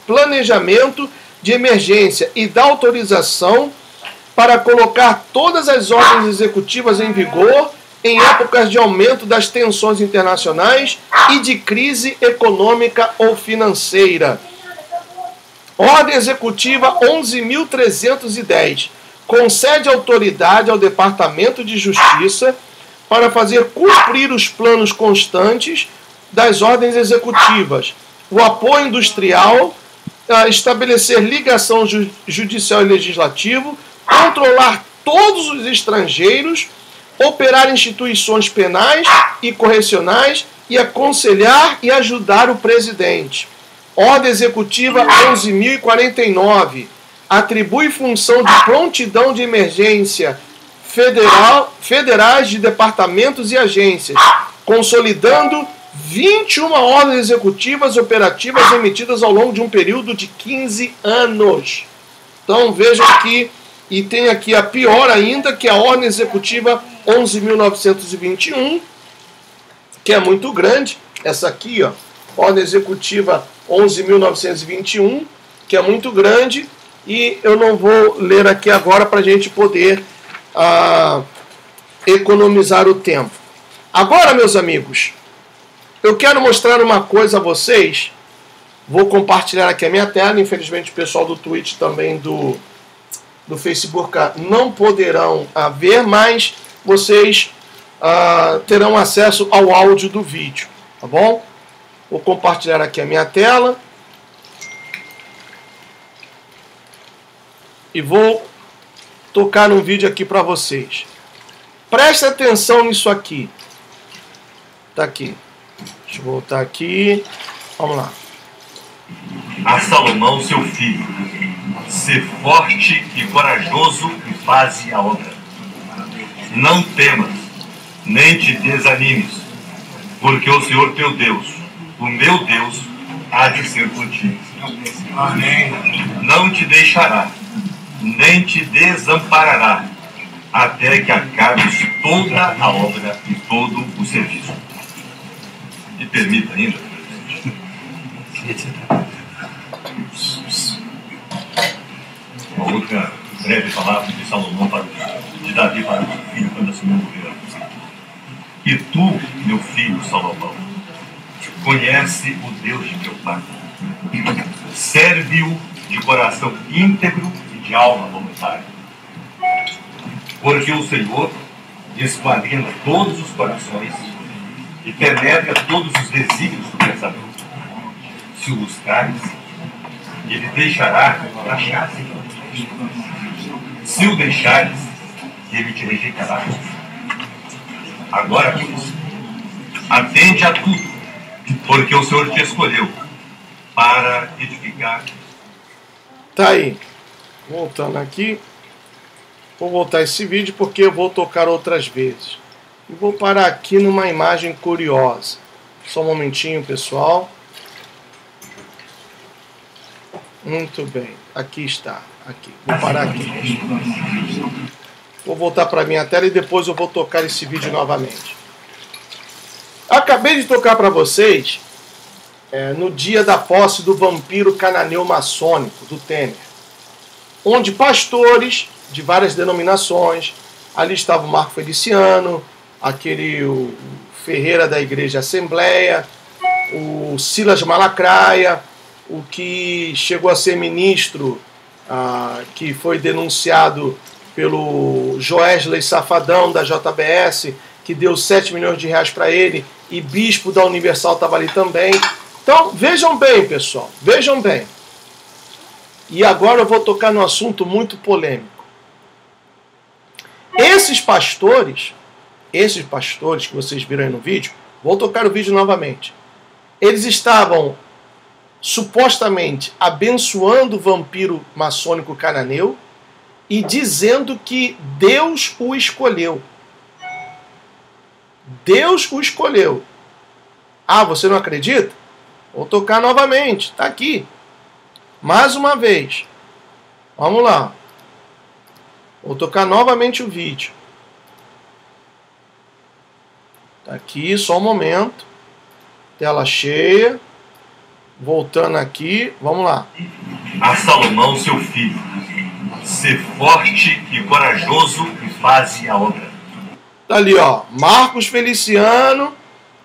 Planejamento de Emergência e dá autorização para colocar todas as ordens executivas em vigor em épocas de aumento das tensões internacionais e de crise econômica ou financeira. Ordem Executiva 11.310. Concede autoridade ao Departamento de Justiça para fazer cumprir os planos constantes das ordens executivas, o apoio industrial, estabelecer ligação judicial e legislativo, controlar todos os estrangeiros, operar instituições penais e correcionais e aconselhar e ajudar o presidente. Ordem Executiva 11.049. Atribui função de prontidão de emergência federais de departamentos e agências, consolidando 21 ordens executivas operativas emitidas ao longo de um período de 15 anos. Então vejam aqui, e tem aqui a pior ainda, que é a Ordem Executiva 11.921, que é muito grande. Essa aqui, ó, Ordem Executiva 11.921, que é muito grande, e eu não vou ler aqui agora para a gente poder economizar o tempo. Agora, meus amigos, eu quero mostrar uma coisa a vocês. Vou compartilhar aqui a minha tela. Infelizmente o pessoal do Twitch também do Facebook não poderão ver, mas vocês terão acesso ao áudio do vídeo, tá bom? Vou compartilhar aqui a minha tela e vou tocar um vídeo aqui para vocês. Preste atenção nisso aqui. Tá aqui. Deixa eu voltar aqui. Vamos lá. A Salomão, seu filho, ser forte e corajoso e faze a obra. Não temas, nem te desanimes, porque o Senhor teu Deus, o meu Deus, há de ser contigo. Amém. Não te deixará, nem te desamparará, até que acabes toda a obra e todo o serviço. Me permita ainda, uma outra breve palavra de Salomão de Davi para o seu filho quando assumiu o governo. E tu, meu filho Salomão, conhece o Deus de teu pai. Serve-o de coração íntegro e de alma voluntária. Porque o Senhor esquadrinha todos os corações e penetra todos os desígnios do pensamento. Se o buscares, ele deixará achar-se. Se o deixares, ele te rejeitará. Agora, pois, atende a tudo, porque o Senhor te escolheu para edificar. Tá aí. Voltando aqui. Vou voltar esse vídeo porque eu vou tocar outras vezes. E vou parar aqui numa imagem curiosa. Só um momentinho, pessoal. Muito bem. Aqui está. Aqui. Vou parar aqui. Vou voltar para a minha tela e depois eu vou tocar esse vídeo novamente. Acabei de tocar para vocês no dia da posse do vampiro cananeu maçônico do Temer, onde pastores de várias denominações, ali estava o Marco Feliciano, o Ferreira da Igreja Assembleia, o Silas Malacraia, o que chegou a ser ministro, que foi denunciado pelo Joesley Safadão da JBS, que deu 7 milhões de reais para ele, e bispo da Universal estava ali também. Então, vejam bem, pessoal, vejam bem. E agora eu vou tocar num assunto muito polêmico. Esses pastores que vocês viram aí no vídeo, vou tocar o vídeo novamente. Eles estavam supostamente abençoando o vampiro maçônico cananeu e dizendo que Deus o escolheu. Deus o escolheu. Ah, você não acredita? Vou tocar novamente, está aqui. Mais uma vez. Vamos lá. Vou tocar novamente o vídeo. Está aqui, só um momento. Tela cheia. Voltando aqui, vamos lá. A Salomão, seu filho, ser forte e corajoso e faze a obra. Tá ali, ó. Marcos Feliciano.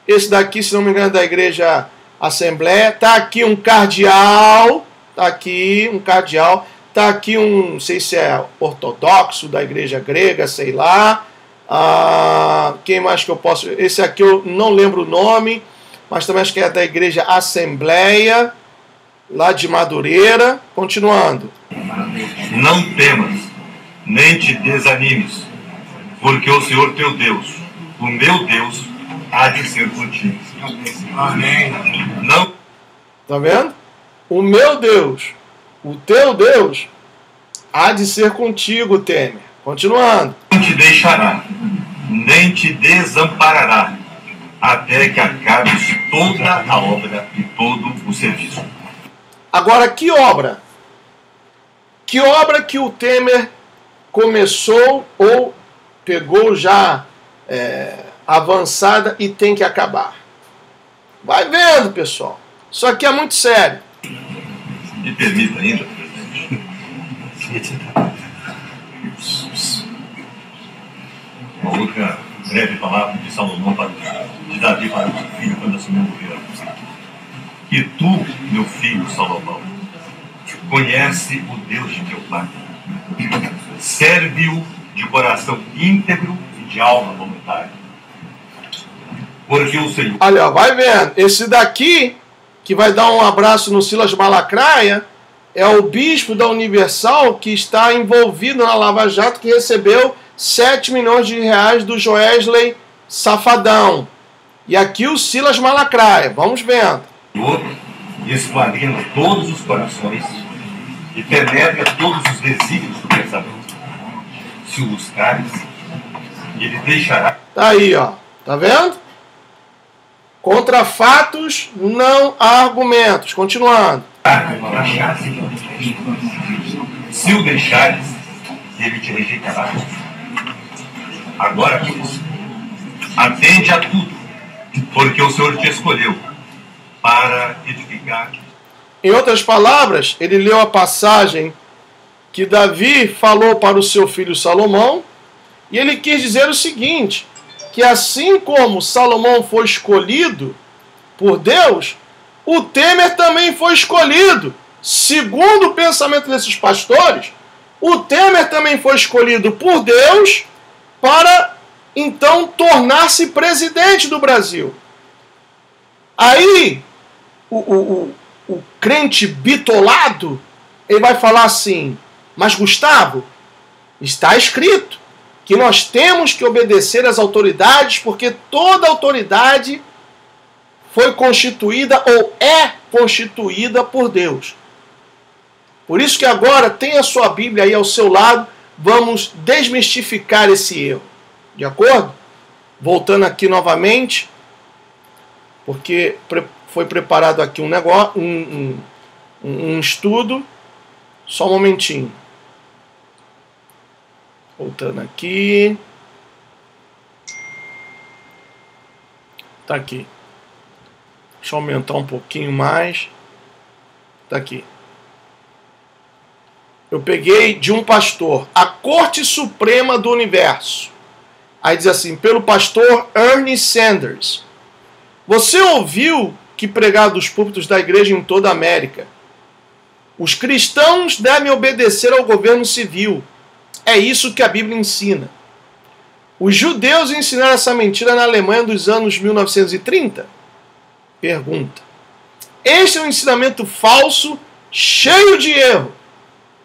Esse daqui, se não me engano, é da Igreja Assembleia. Tá aqui um cardeal. Tá aqui um cardeal. Tá aqui um, não sei se é ortodoxo da Igreja Grega, sei lá. Quem mais que eu posso... Esse aqui eu não lembro o nome, mas também acho que é da Igreja Assembleia, lá de Madureira. Continuando. Não temas, nem te desanimes, porque o Senhor teu Deus, o meu Deus, há de ser contigo. Amém. Não. Tá vendo? O meu Deus, o teu Deus, há de ser contigo, Temer. Continuando. Não te deixará, nem te desamparará, até que acabes toda a obra e todo o serviço. Agora, que obra? Que obra que o Temer começou ou pegou já avançada e tem que acabar? Vai vendo, pessoal. Isso aqui é muito sério. Me permita ainda, presidente. Uma outra breve palavra de Salomão de Davi para o seu filho quando assumiu o governo. E tu, meu filho Salomão, conhece o Deus de teu pai. Serve-o de coração íntegro e de alma voluntária. Porque o Senhor... Olha, vai vendo. Esse daqui, que vai dar um abraço no Silas Malacaia, é o bispo da Universal que está envolvido na Lava Jato, que recebeu 7 milhões de reais do Joesley Safadão. E aqui o Silas Malacaia. Vamos vendo. Esquadrinha todos os corações e penetra todos os desígnios do pensamento. Se o buscares, ele deixará... Tá aí, ó. Tá vendo? Contra fatos, não há argumentos. Continuando. Se o deixares, ele te rejeitará. Agora, atende a tudo, porque o Senhor te escolheu para edificar. Em outras palavras, ele leu a passagem que Davi falou para o seu filho Salomão, e ele quis dizer o seguinte, que assim como Salomão foi escolhido por Deus, o Temer também foi escolhido. Segundo o pensamento desses pastores, o Temer também foi escolhido por Deus para, então, tornar-se presidente do Brasil. Aí, o crente bitolado, ele vai falar assim, mas Gustavo, está escrito que nós temos que obedecer às autoridades, porque toda autoridade foi constituída ou é constituída por Deus. Por isso que agora tem a sua Bíblia aí ao seu lado, vamos desmistificar esse erro. De acordo? Voltando aqui novamente, porque foi preparado aqui um negócio, um estudo. Só um momentinho. Voltando aqui. Tá aqui. Deixa eu aumentar um pouquinho mais. Tá aqui. Eu peguei de um pastor, a Corte Suprema do Universo. Aí diz assim, pelo pastor Ernie Sanders. Você ouviu que pregar dos púlpitos da igreja em toda a América? Os cristãos devem obedecer ao governo civil. É isso que a Bíblia ensina. Os judeus ensinaram essa mentira na Alemanha dos anos 1930? Pergunta. Este é um ensinamento falso, cheio de erro.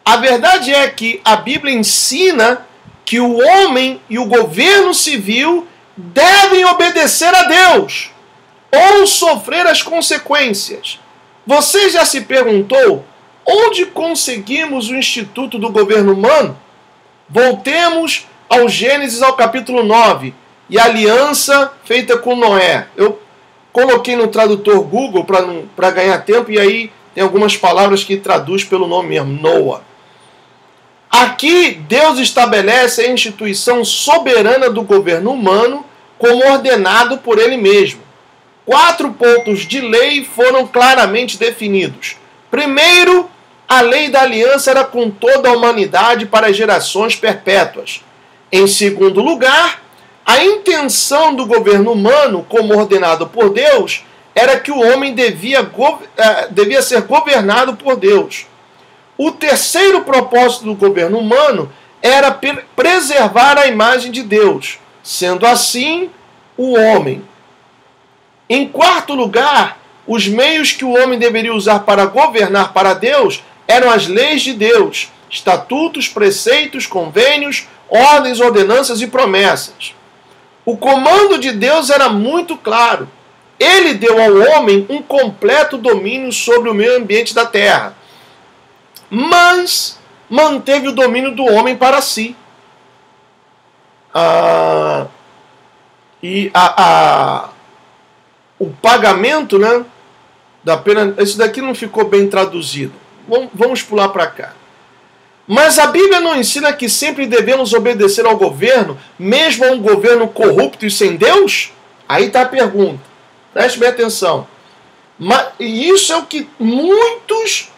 A verdade é que a Bíblia ensina que o homem e o governo civil devem obedecer a Deus ou sofrer as consequências. Você já se perguntou onde conseguimos o instituto do governo humano? Voltemos ao Gênesis, ao capítulo 9, e a aliança feita com Noé. Eu coloquei no tradutor Google para ganhar tempo, e aí tem algumas palavras que traduz pelo nome mesmo, Noah. Aqui, Deus estabelece a instituição soberana do governo humano como ordenado por Ele mesmo. 4 pontos de lei foram claramente definidos. Primeiro, a lei da aliança era com toda a humanidade para gerações perpétuas. Em segundo lugar, a intenção do governo humano, como ordenado por Deus, era que o homem devia ser governado por Deus. O terceiro propósito do governo humano era preservar a imagem de Deus, sendo assim o homem. Em quarto lugar, os meios que o homem deveria usar para governar para Deus eram as leis de Deus, estatutos, preceitos, convênios, ordens, ordenanças e promessas. O comando de Deus era muito claro. Ele deu ao homem um completo domínio sobre o meio ambiente da terra, mas manteve o domínio do homem para si. O pagamento, né, da pena... Isso daqui não ficou bem traduzido. Vamos pular para cá. Mas a Bíblia não ensina que sempre devemos obedecer ao governo, mesmo a um governo corrupto e sem Deus? Aí está a pergunta. Preste bem atenção. E isso é o que muitos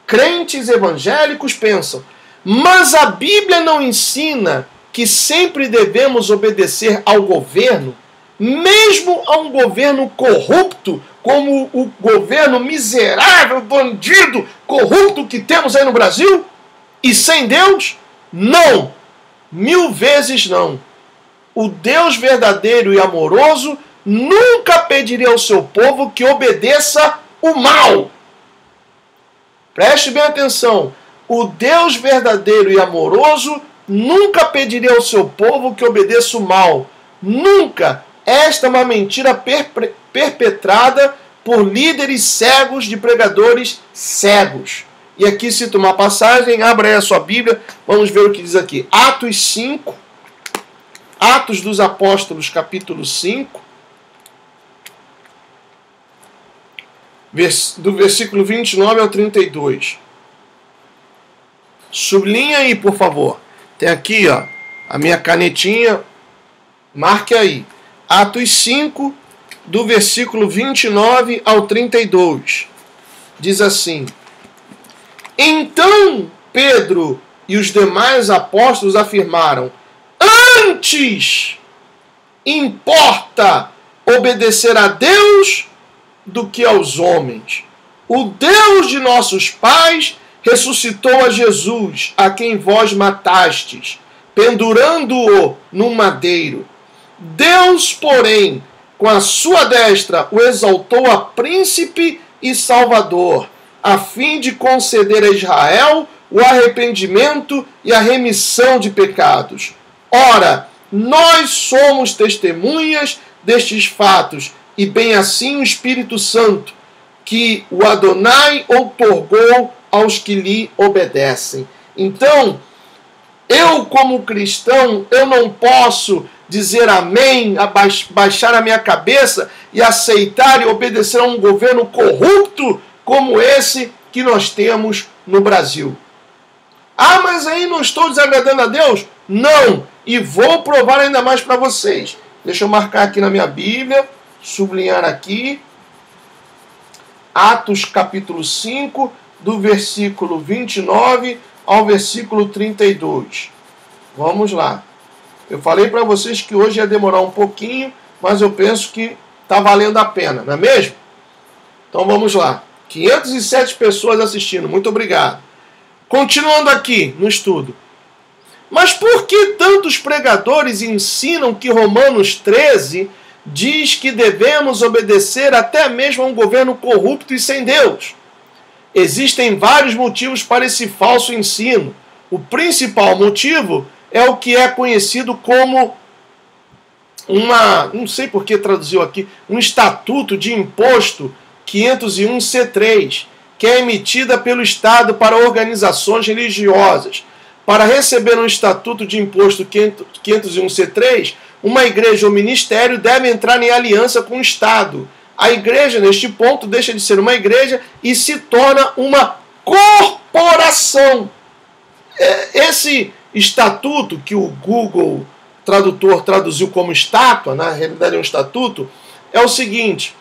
crentes evangélicos pensam. Mas a Bíblia não ensina que sempre devemos obedecer ao governo, mesmo a um governo corrupto, como o governo miserável, bandido, corrupto que temos aí no Brasil? E sem Deus? Não! 1000 vezes não! O Deus verdadeiro e amoroso nunca pediria ao seu povo que obedeça o mal. Preste bem atenção. O Deus verdadeiro e amoroso nunca pediria ao seu povo que obedeça o mal. Nunca! Esta é uma mentira perpetrada por líderes cegos de pregadores cegos. E aqui cito uma passagem, abra aí a sua Bíblia, vamos ver o que diz aqui. Atos 5, Atos dos Apóstolos, capítulo 5, do versículo 29 ao 32. Sublinha aí, por favor. Tem aqui, ó, a minha canetinha, marque aí. Atos 5, do versículo 29 ao 32. Diz assim: Então Pedro e os demais apóstolos afirmaram: Antes importa obedecer a Deus do que aos homens. O Deus de nossos pais ressuscitou a Jesus, a quem vós matastes, pendurando-o num madeiro. Deus, porém, com a sua destra, o exaltou a príncipe e salvador, a fim de conceder a Israel o arrependimento e a remissão de pecados. Ora, nós somos testemunhas destes fatos, e bem assim o Espírito Santo, que o Adonai outorgou aos que lhe obedecem. Então, eu como cristão, eu não posso dizer amém, baixar a minha cabeça e aceitar e obedecer a um governo corrupto como esse que nós temos no Brasil. Ah, mas aí não estou desagradando a Deus? Não! E vou provar ainda mais para vocês. Deixa eu marcar aqui na minha Bíblia, sublinhar aqui. Atos capítulo 5, do versículo 29 ao versículo 32. Vamos lá. Eu falei para vocês que hoje ia demorar um pouquinho, mas eu penso que está valendo a pena, não é mesmo? Então vamos lá. 507 pessoas assistindo, muito obrigado. Continuando aqui no estudo. Mas por que tantos pregadores ensinam que Romanos 13 diz que devemos obedecer até mesmo a um governo corrupto e sem Deus. Existem vários motivos para esse falso ensino. O principal motivo é o que é conhecido como não sei por que traduziu aqui, um Estatuto de Imposto 501C3, que é emitida pelo Estado para organizações religiosas. Para receber um Estatuto de Imposto 501C3, uma igreja ou ministério deve entrar em aliança com o Estado. A igreja, neste ponto, deixa de ser uma igreja e se torna uma corporação. Esse estatuto que o Google Tradutor traduziu como estátua, na realidade é um estatuto, é o seguinte: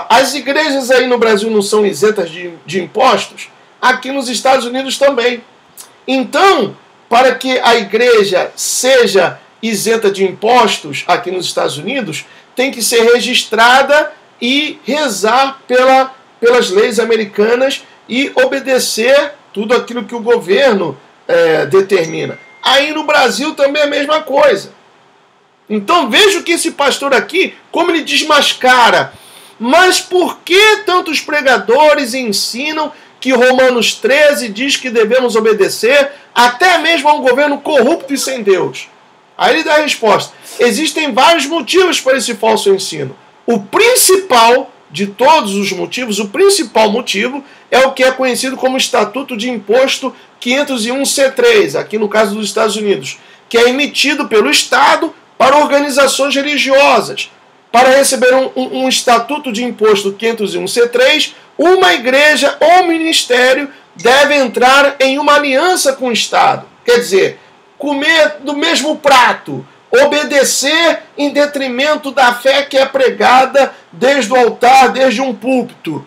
as igrejas aí no Brasil não são isentas de impostos, aqui nos Estados Unidos também. Então, para que a igreja seja isenta de impostos aqui nos Estados Unidos, tem que ser registrada e rezar pelas leis americanas e obedecer tudo aquilo que o governo determina. Aí no Brasil também é a mesma coisa. Então veja que esse pastor aqui, como ele desmascara. Mas por que tantos pregadores ensinam que Romanos 13 diz que devemos obedecer até mesmo a um governo corrupto e sem Deus? Aí ele dá a resposta. Existem vários motivos para esse falso ensino. O principal de todos os motivos, o principal motivo é o que é conhecido como Estatuto de Imposto 501C3, aqui no caso dos Estados Unidos, que é emitido pelo Estado para organizações religiosas. Para receber um Estatuto de Imposto 501C3, uma igreja ou ministério deve entrar em uma aliança com o Estado. Quer dizer, comer do mesmo prato, obedecer em detrimento da fé que é pregada desde o altar, desde um púlpito.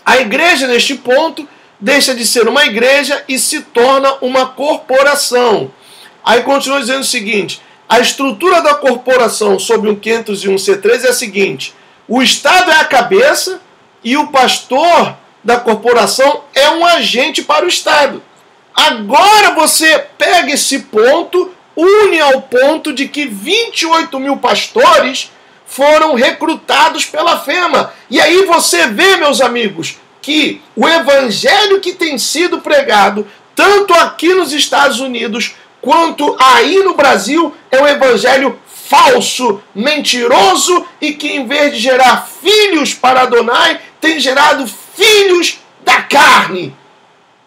A igreja, neste ponto, deixa de ser uma igreja e se torna uma corporação. Aí continua dizendo o seguinte: a estrutura da corporação sob o 501C3 é a seguinte: o Estado é a cabeça e o pastor da corporação é um agente para o Estado. Agora você pega esse ponto, une ao ponto de que 28 mil pastores foram recrutados pela FEMA. E aí você vê, meus amigos, que o evangelho que tem sido pregado, tanto aqui nos Estados Unidos, quanto aí no Brasil, é um evangelho falso, mentiroso, e que em vez de gerar filhos para Adonai, tem gerado filhos da carne.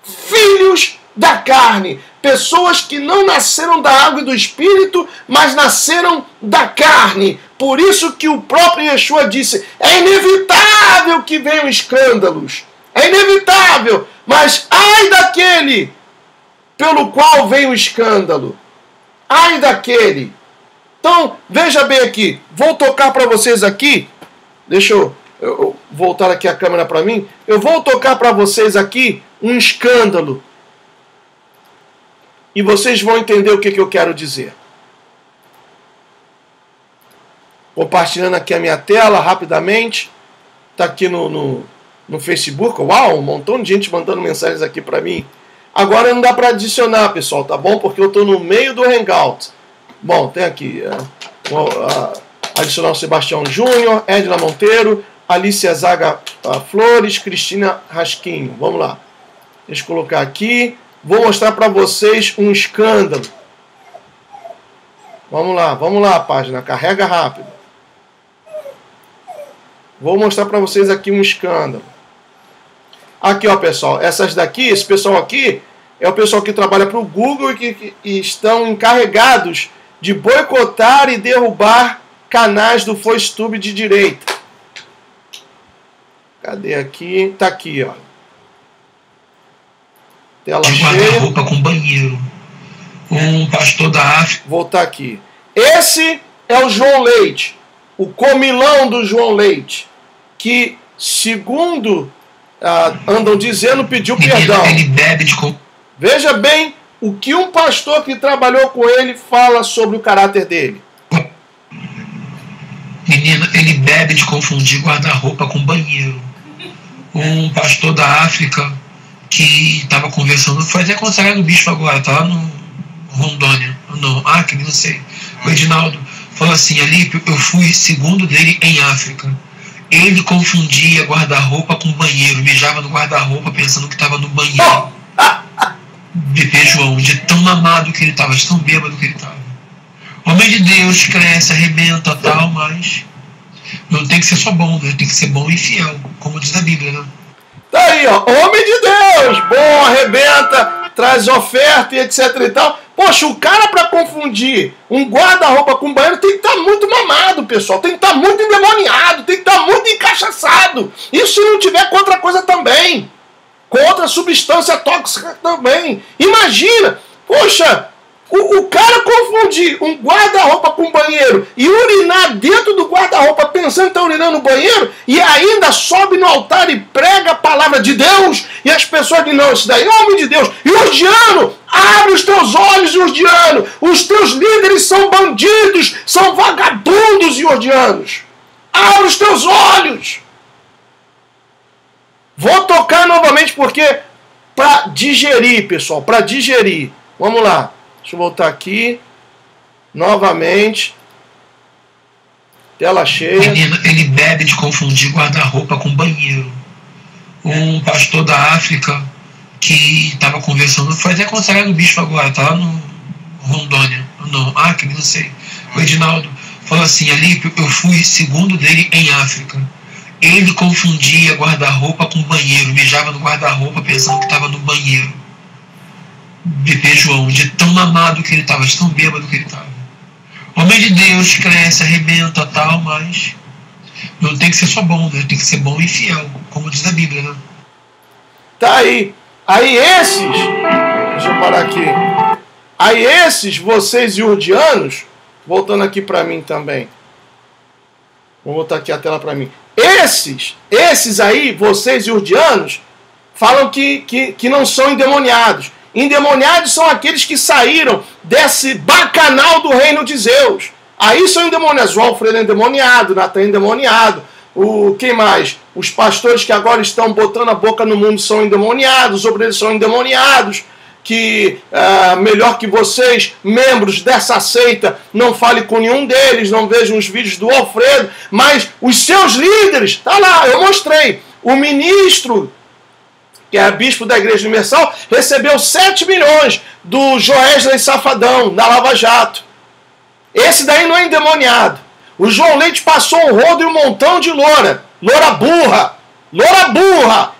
Filhos da carne. Pessoas que não nasceram da água e do Espírito, mas nasceram da carne. Por isso que o próprio Yeshua disse: é inevitável que venham escândalos. É inevitável. Mas ai daquele pelo qual vem o escândalo. Ai daquele. Então, veja bem aqui. Vou tocar para vocês aqui. Deixa eu voltar aqui a câmera para mim. Eu vou tocar para vocês aqui um escândalo. E vocês vão entender o que eu quero dizer. Compartilhando aqui a minha tela rapidamente. Está aqui no Facebook. Uau, um montão de gente mandando mensagens aqui para mim. Agora não dá para adicionar, pessoal, tá bom? Porque eu estou no meio do Hangout. Bom, tem aqui adicionar o Sebastião Júnior, Edna Monteiro, Alicia Zaga Flores, Cristina Rasquinho. Vamos lá. Deixa eu colocar aqui. Vou mostrar para vocês um escândalo. Vamos lá, página. Carrega rápido. Vou mostrar para vocês aqui um escândalo. Aqui, ó, pessoal. Essas daqui, esse pessoal aqui, é o pessoal que trabalha para o Google e que estão encarregados de boicotar e derrubar canais do FoxTube de direita. Cadê aqui? Tá aqui, ó. Tela cheia. Guarda-roupa com banheiro. Um pastor da África. Vou voltar aqui. Esse é o João Leite, o comilão do João Leite, que, segundo andam dizendo, pediu perdão. Ele bebe de... Veja bem o que um pastor que trabalhou com ele fala sobre o caráter dele. Menina, ele bebe de confundir guarda-roupa com banheiro. Um pastor da África que estava conversando, foi até consagrado no bispo agora, tá lá no Rondônia, no Acre, não sei. O Edinaldo falou assim: Alípio, eu fui segundo dele em África. Ele confundia guarda-roupa com banheiro, mijava no guarda-roupa pensando que estava no banheiro. Bebê João, de tão mamado que ele estava, de tão bêbado que ele estava. Homem de Deus, cresce, arrebenta, tal, mas não tem que ser só bom, né? Tem que ser bom e fiel, como diz a Bíblia, né? Tá aí, ó, homem de Deus, bom, arrebenta, traz oferta e etc e tal. Poxa, o cara pra confundir um guarda-roupa com banheiro tem que estar muito mamado, pessoal. Tem que estar muito endemoniado, tem que estar muito encaixaçado. Isso se não tiver com outra coisa também. Com outra substância tóxica também. Imagina, poxa, o cara confundir um guarda-roupa com banheiro e urinar dentro do guarda-roupa pensando que está urinando no banheiro e ainda sobe no altar e prega a palavra de Deus e as pessoas dizem, não, isso daí é homem de Deus. E Urdiano, abre os teus olhos, Urdiano. Os teus líderes são bandidos, são vagabundos, Urdianos. Abre os teus olhos. Vou tocar novamente porque para digerir, pessoal, para digerir. Vamos lá. Deixa eu voltar aqui. Novamente. Tela cheia. Menino, ele bebe de confundir guarda-roupa com banheiro. Um pastor da África que estava conversando, foi até consagrado no bispo agora, tá lá no Rondônia, no Acre, não sei. O Edinaldo falou assim: Alípio, eu fui segundo dele em África. Ele confundia guarda-roupa com banheiro, mijava no guarda-roupa pensando que estava no banheiro. Bebê João, de tão mamado que ele estava, de tão bêbado que ele estava. Homem de Deus, cresce, arrebenta, tal, mas não tem que ser só bom, né? Tem que ser bom e fiel, como diz a Bíblia, né? Tá aí. Aí esses, deixa eu parar aqui. Aí esses, vocês iurdianos, voltando aqui para mim também. Vou botar aqui a tela para mim. Esses aí, vocês iurdianos, falam que não são endemoniados. Endemoniados são aqueles que saíram desse bacanal do reino de Zeus. Aí são endemoniados. O Alfredo é endemoniado, Natan é endemoniado. Quem mais? Os pastores que agora estão botando a boca no mundo são endemoniados. Os obreiros são endemoniados. Que melhor que vocês, membros dessa seita, não fale com nenhum deles, não vejam os vídeos do Alfredo, mas os seus líderes, tá lá, eu mostrei. O ministro, que é bispo da Igreja Universal, recebeu 7 milhões do Joesley Safadão, da Lava Jato. Esse daí não é endemoniado. O João Leite passou um rodo e um montão de loura burra,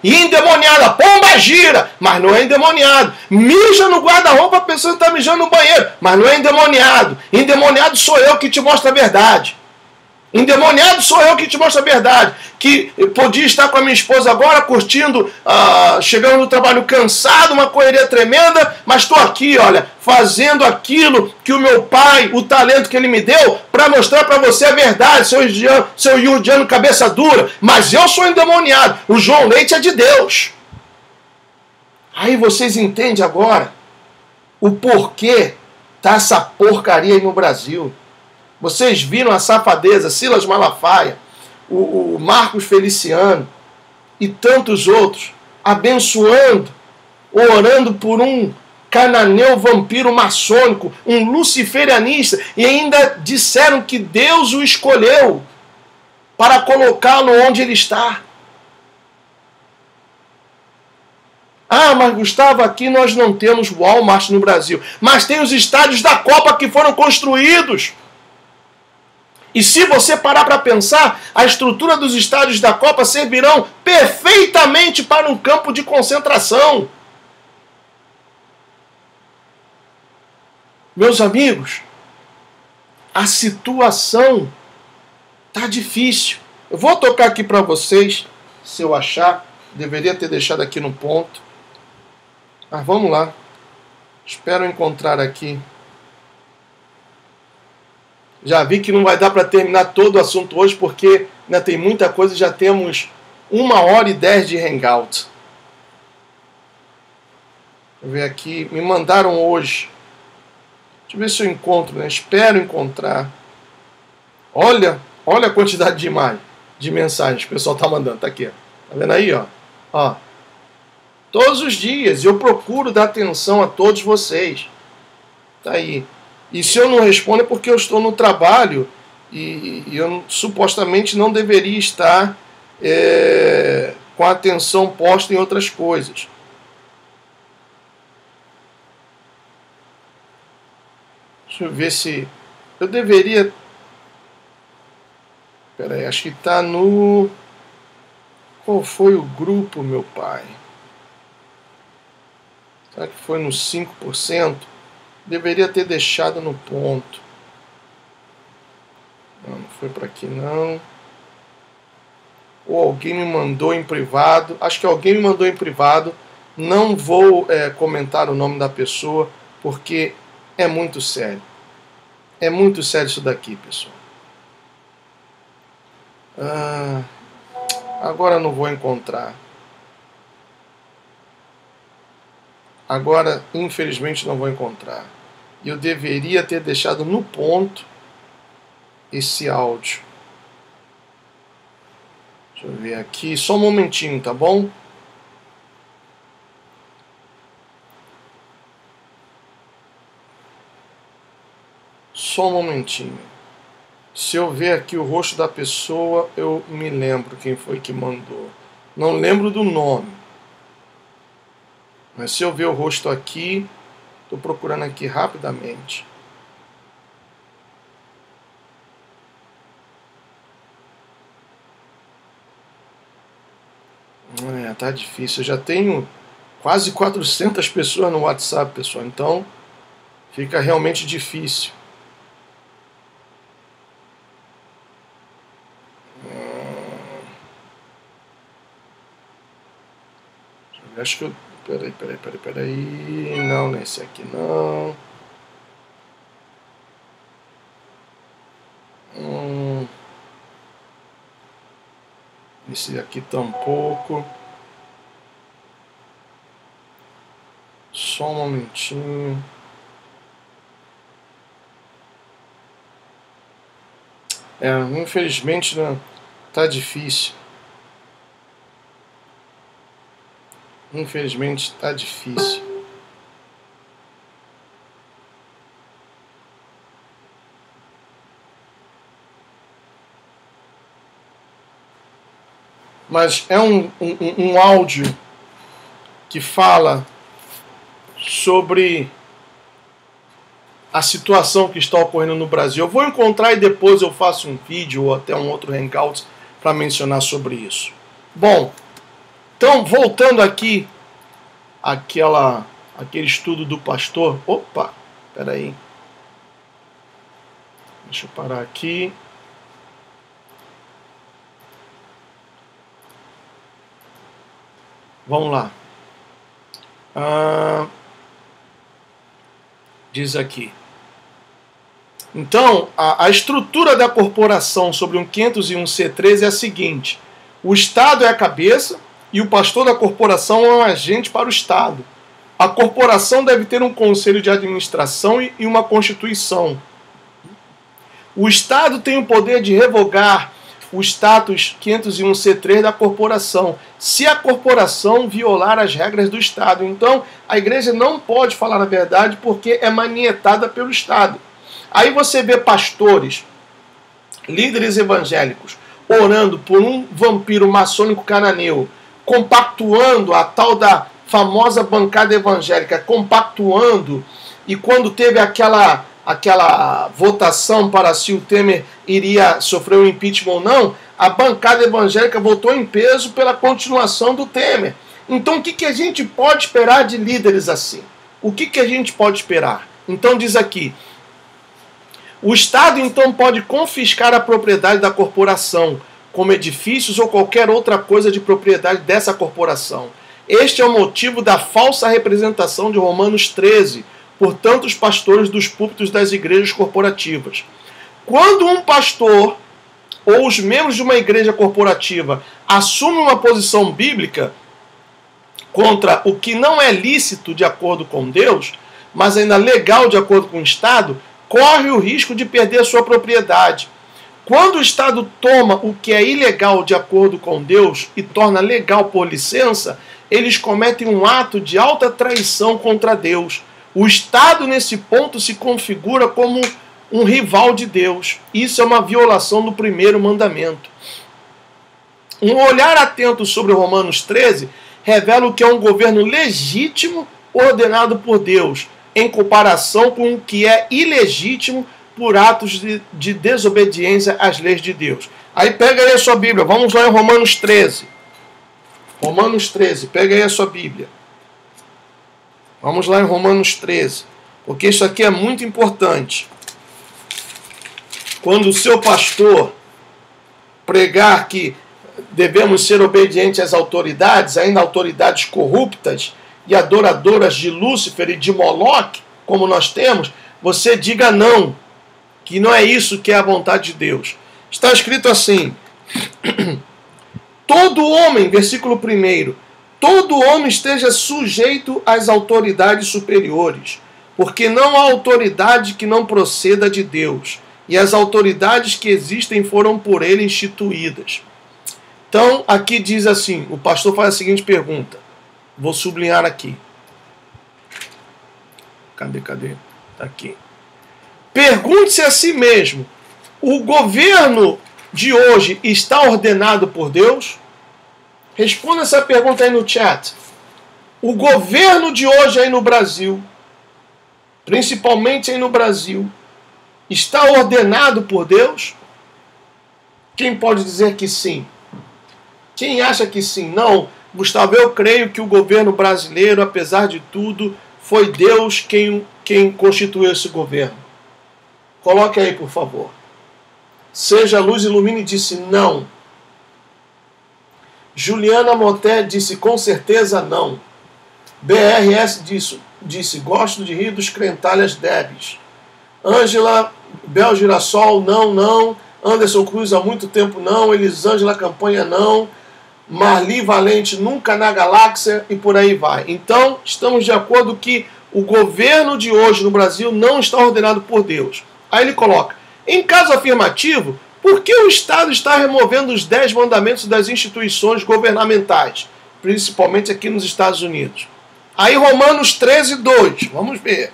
e endemoniada, pomba gira, mas não é endemoniado. Mija no guarda-roupa pensando que está mijando no banheiro, mas não é endemoniado. Endemoniado sou eu que te mostro a verdade. Endemoniado sou eu que te mostro a verdade. Que eu podia estar com a minha esposa agora, curtindo, chegando no trabalho cansado, uma correria tremenda, mas estou aqui, olha, fazendo aquilo que o meu pai, o talento que ele me deu, para mostrar para você a verdade, seu iurdiano cabeça dura. Mas eu sou endemoniado. O João Leite é de Deus. Aí vocês entendem agora o porquê tá essa porcaria aí no Brasil. Vocês viram a safadeza, Silas Malafaia, o Marcos Feliciano e tantos outros abençoando, orando por um cananeu vampiro maçônico, um luciferianista, e ainda disseram que Deus o escolheu para colocá-lo onde ele está. Ah, mas Gustavo, aqui nós não temos Walmart no Brasil, mas tem os estádios da Copa que foram construídos. E se você parar para pensar, a estrutura dos estádios da Copa servirão perfeitamente para um campo de concentração. Meus amigos, a situação tá difícil. Eu vou tocar aqui para vocês, se eu achar, deveria ter deixado aqui no ponto. Mas vamos lá. Espero encontrar aqui. Já vi que não vai dar para terminar todo o assunto hoje, porque ainda tem muita coisa, já temos 1h10 de hangout. Deixa eu ver aqui, me mandaram hoje. Deixa eu ver se eu encontro, né? Espero encontrar. Olha a quantidade de mensagens que o pessoal tá mandando, tá aqui, ó. Tá vendo aí, ó? Todos os dias, eu procuro dar atenção a todos vocês. Tá aí. E se eu não respondo é porque eu estou no trabalho e eu supostamente não deveria estar com a atenção posta em outras coisas. Deixa eu ver se... Eu deveria... Peraí, acho que está no... Qual foi o grupo, meu pai? Será que foi no 5%? Deveria ter deixado no ponto. Não foi para aqui não. Ou alguém me mandou em privado. Acho que alguém me mandou em privado. Não vou comentar o nome da pessoa, porque é muito sério. É muito sério isso daqui, pessoal. Agora não vou encontrar. Agora, infelizmente, não vou encontrar. E eu deveria ter deixado no ponto esse áudio. Deixa eu ver aqui. Só um momentinho, tá bom? Só um momentinho. Se eu ver aqui o rosto da pessoa, eu me lembro quem foi que mandou. Não lembro do nome. Mas se eu ver o rosto aqui, estou procurando aqui rapidamente. Tá difícil. Eu já tenho quase 400 pessoas no WhatsApp, pessoal. Então, fica realmente difícil. Acho que eu... Peraí. Não, nesse aqui não. Esse aqui tampouco. Só um momentinho. Infelizmente, né, tá difícil. Infelizmente tá difícil. Mas é um áudio que fala sobre a situação que está ocorrendo no Brasil. Eu vou encontrar e depois eu faço um vídeo ou até um outro hangout para mencionar sobre isso. Bom, então voltando aqui aquele estudo do pastor. Opa, peraí. Deixa eu parar aqui. Vamos lá. Diz aqui. Então, a estrutura da corporação sobre um 501C13 é a seguinte. O Estado é a cabeça e o pastor da corporação é um agente para o Estado. A corporação deve ter um conselho de administração e uma constituição. O Estado tem o poder de revogar o status 501C3 da corporação, se a corporação violar as regras do Estado. Então, a igreja não pode falar a verdade porque é manietada pelo Estado. Aí você vê pastores, líderes evangélicos, orando por um vampiro maçônico cananeu, compactuando a tal da famosa bancada evangélica, compactuando, e quando teve aquela votação para se o Temer iria sofrer um impeachment ou não, a bancada evangélica votou em peso pela continuação do Temer. Então o que a gente pode esperar de líderes assim? O que a gente pode esperar? Então diz aqui, o Estado então pode confiscar a propriedade da corporação, como edifícios ou qualquer outra coisa de propriedade dessa corporação. Este é o motivo da falsa representação de Romanos 13, por tantos pastores dos púlpitos das igrejas corporativas. Quando um pastor ou os membros de uma igreja corporativa assumem uma posição bíblica contra o que não é lícito de acordo com Deus, mas ainda legal de acordo com o Estado, corre o risco de perder a sua propriedade. Quando o Estado toma o que é ilegal de acordo com Deus e torna legal por licença, eles cometem um ato de alta traição contra Deus. O Estado, nesse ponto, se configura como um rival de Deus. Isso é uma violação do primeiro mandamento. Um olhar atento sobre Romanos 13 revela o que é um governo legítimo ordenado por Deus, em comparação com o que é ilegítimo por atos de desobediência às leis de Deus. Aí pega aí a sua Bíblia, vamos lá em Romanos 13. Romanos 13, pega aí a sua Bíblia. Vamos lá em Romanos 13, porque isso aqui é muito importante. Quando o seu pastor pregar que devemos ser obedientes às autoridades, ainda autoridades corruptas e adoradoras de Lúcifer e de Moloque, como nós temos, você diga não, que não é isso que é a vontade de Deus. Está escrito assim, todo homem, versículo 1, todo homem esteja sujeito às autoridades superiores, porque não há autoridade que não proceda de Deus, e as autoridades que existem foram por ele instituídas. Então, aqui diz assim, o pastor faz a seguinte pergunta, vou sublinhar aqui. Cadê? Tá aqui. Pergunte-se a si mesmo, o governo de hoje está ordenado por Deus? Responda essa pergunta aí no chat. O governo de hoje aí no Brasil, principalmente aí no Brasil, está ordenado por Deus? Quem pode dizer que sim? Quem acha que sim? Não, Gustavo, eu creio que o governo brasileiro, apesar de tudo, foi Deus quem constituiu esse governo. Coloque aí, por favor. Seja a luz ilumine disse não. Juliana Monté disse com certeza não. BRS disse gosto de rir dos crentalhas débeis. Ângela Bel Girassol não. Anderson Cruz há muito tempo não. Elisângela Campanha não. Marli Valente nunca na galáxia e por aí vai. Então, estamos de acordo que o governo de hoje no Brasil não está ordenado por Deus. Aí ele coloca, em caso afirmativo, por que o Estado está removendo os 10 mandamentos das instituições governamentais, principalmente aqui nos Estados Unidos? Aí Romanos 13, 2, vamos ver.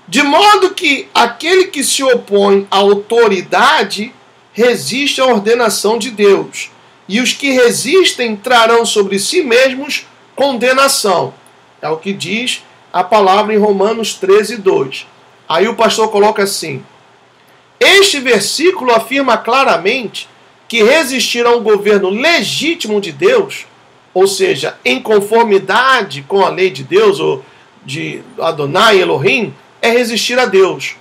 De modo que aquele que se opõe à autoridade resiste à ordenação de Deus, e os que resistem trarão sobre si mesmos condenação. É o que diz a palavra em Romanos 13, 2. Aí o pastor coloca assim, este versículo afirma claramente que resistir a um governo legítimo de Deus, ou seja, em conformidade com a lei de Deus, ou de Adonai Elohim, é resistir a Deus.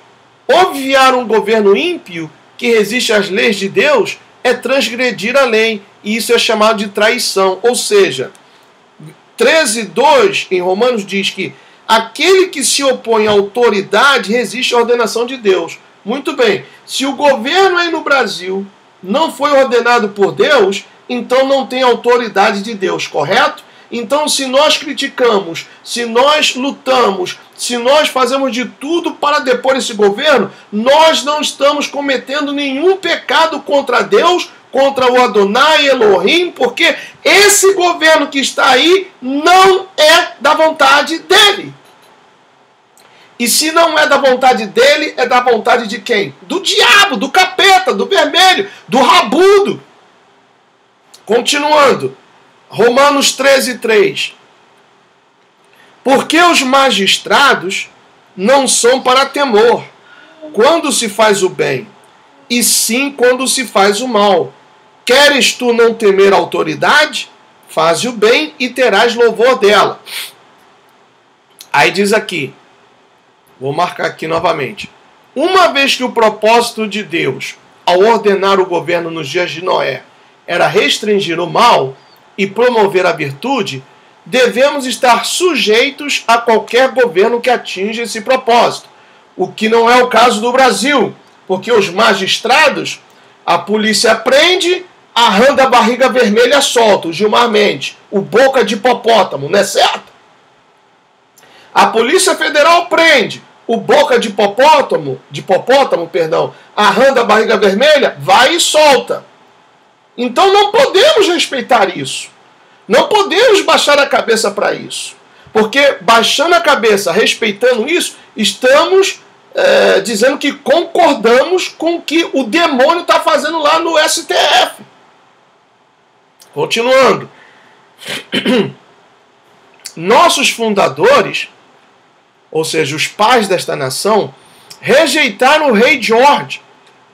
Obviar um governo ímpio que resiste às leis de Deus é transgredir a lei, e isso é chamado de traição. Ou seja, 13:2 em Romanos diz que aquele que se opõe à autoridade resiste à ordenação de Deus. Muito bem, se o governo aí no Brasil não foi ordenado por Deus, então não tem autoridade de Deus, correto? Então, se nós criticamos, se nós lutamos, se nós fazemos de tudo para depor esse governo, nós não estamos cometendo nenhum pecado contra Deus, contra o Adonai Elohim, porque esse governo que está aí não é da vontade dele. E se não é da vontade dele, é da vontade de quem? Do diabo, do capeta, do vermelho, do rabudo. Continuando. Romanos 13, 3. Porque os magistrados não são para temor, quando se faz o bem, e sim quando se faz o mal. Queres tu não temer a autoridade? Faze o bem e terás louvor dela. Aí diz aqui, vou marcar aqui novamente. Uma vez que o propósito de Deus, ao ordenar o governo nos dias de Noé, era restringir o mal e promover a virtude, devemos estar sujeitos a qualquer governo que atinja esse propósito. O que não é o caso do Brasil, porque os magistrados, a polícia prende, arranda a barriga vermelha solta, o Gilmar Mendes, o boca de hipopótamo, não é certo? A Polícia Federal prende, o boca de hipopótamo, arranda a barriga vermelha, vai e solta. Então não podemos respeitar isso. Não podemos baixar a cabeça para isso. Porque baixando a cabeça, respeitando isso, estamos dizendo que concordamos com o que o demônio está fazendo lá no STF. Continuando. Nossos fundadores, ou seja, os pais desta nação, rejeitaram o rei George,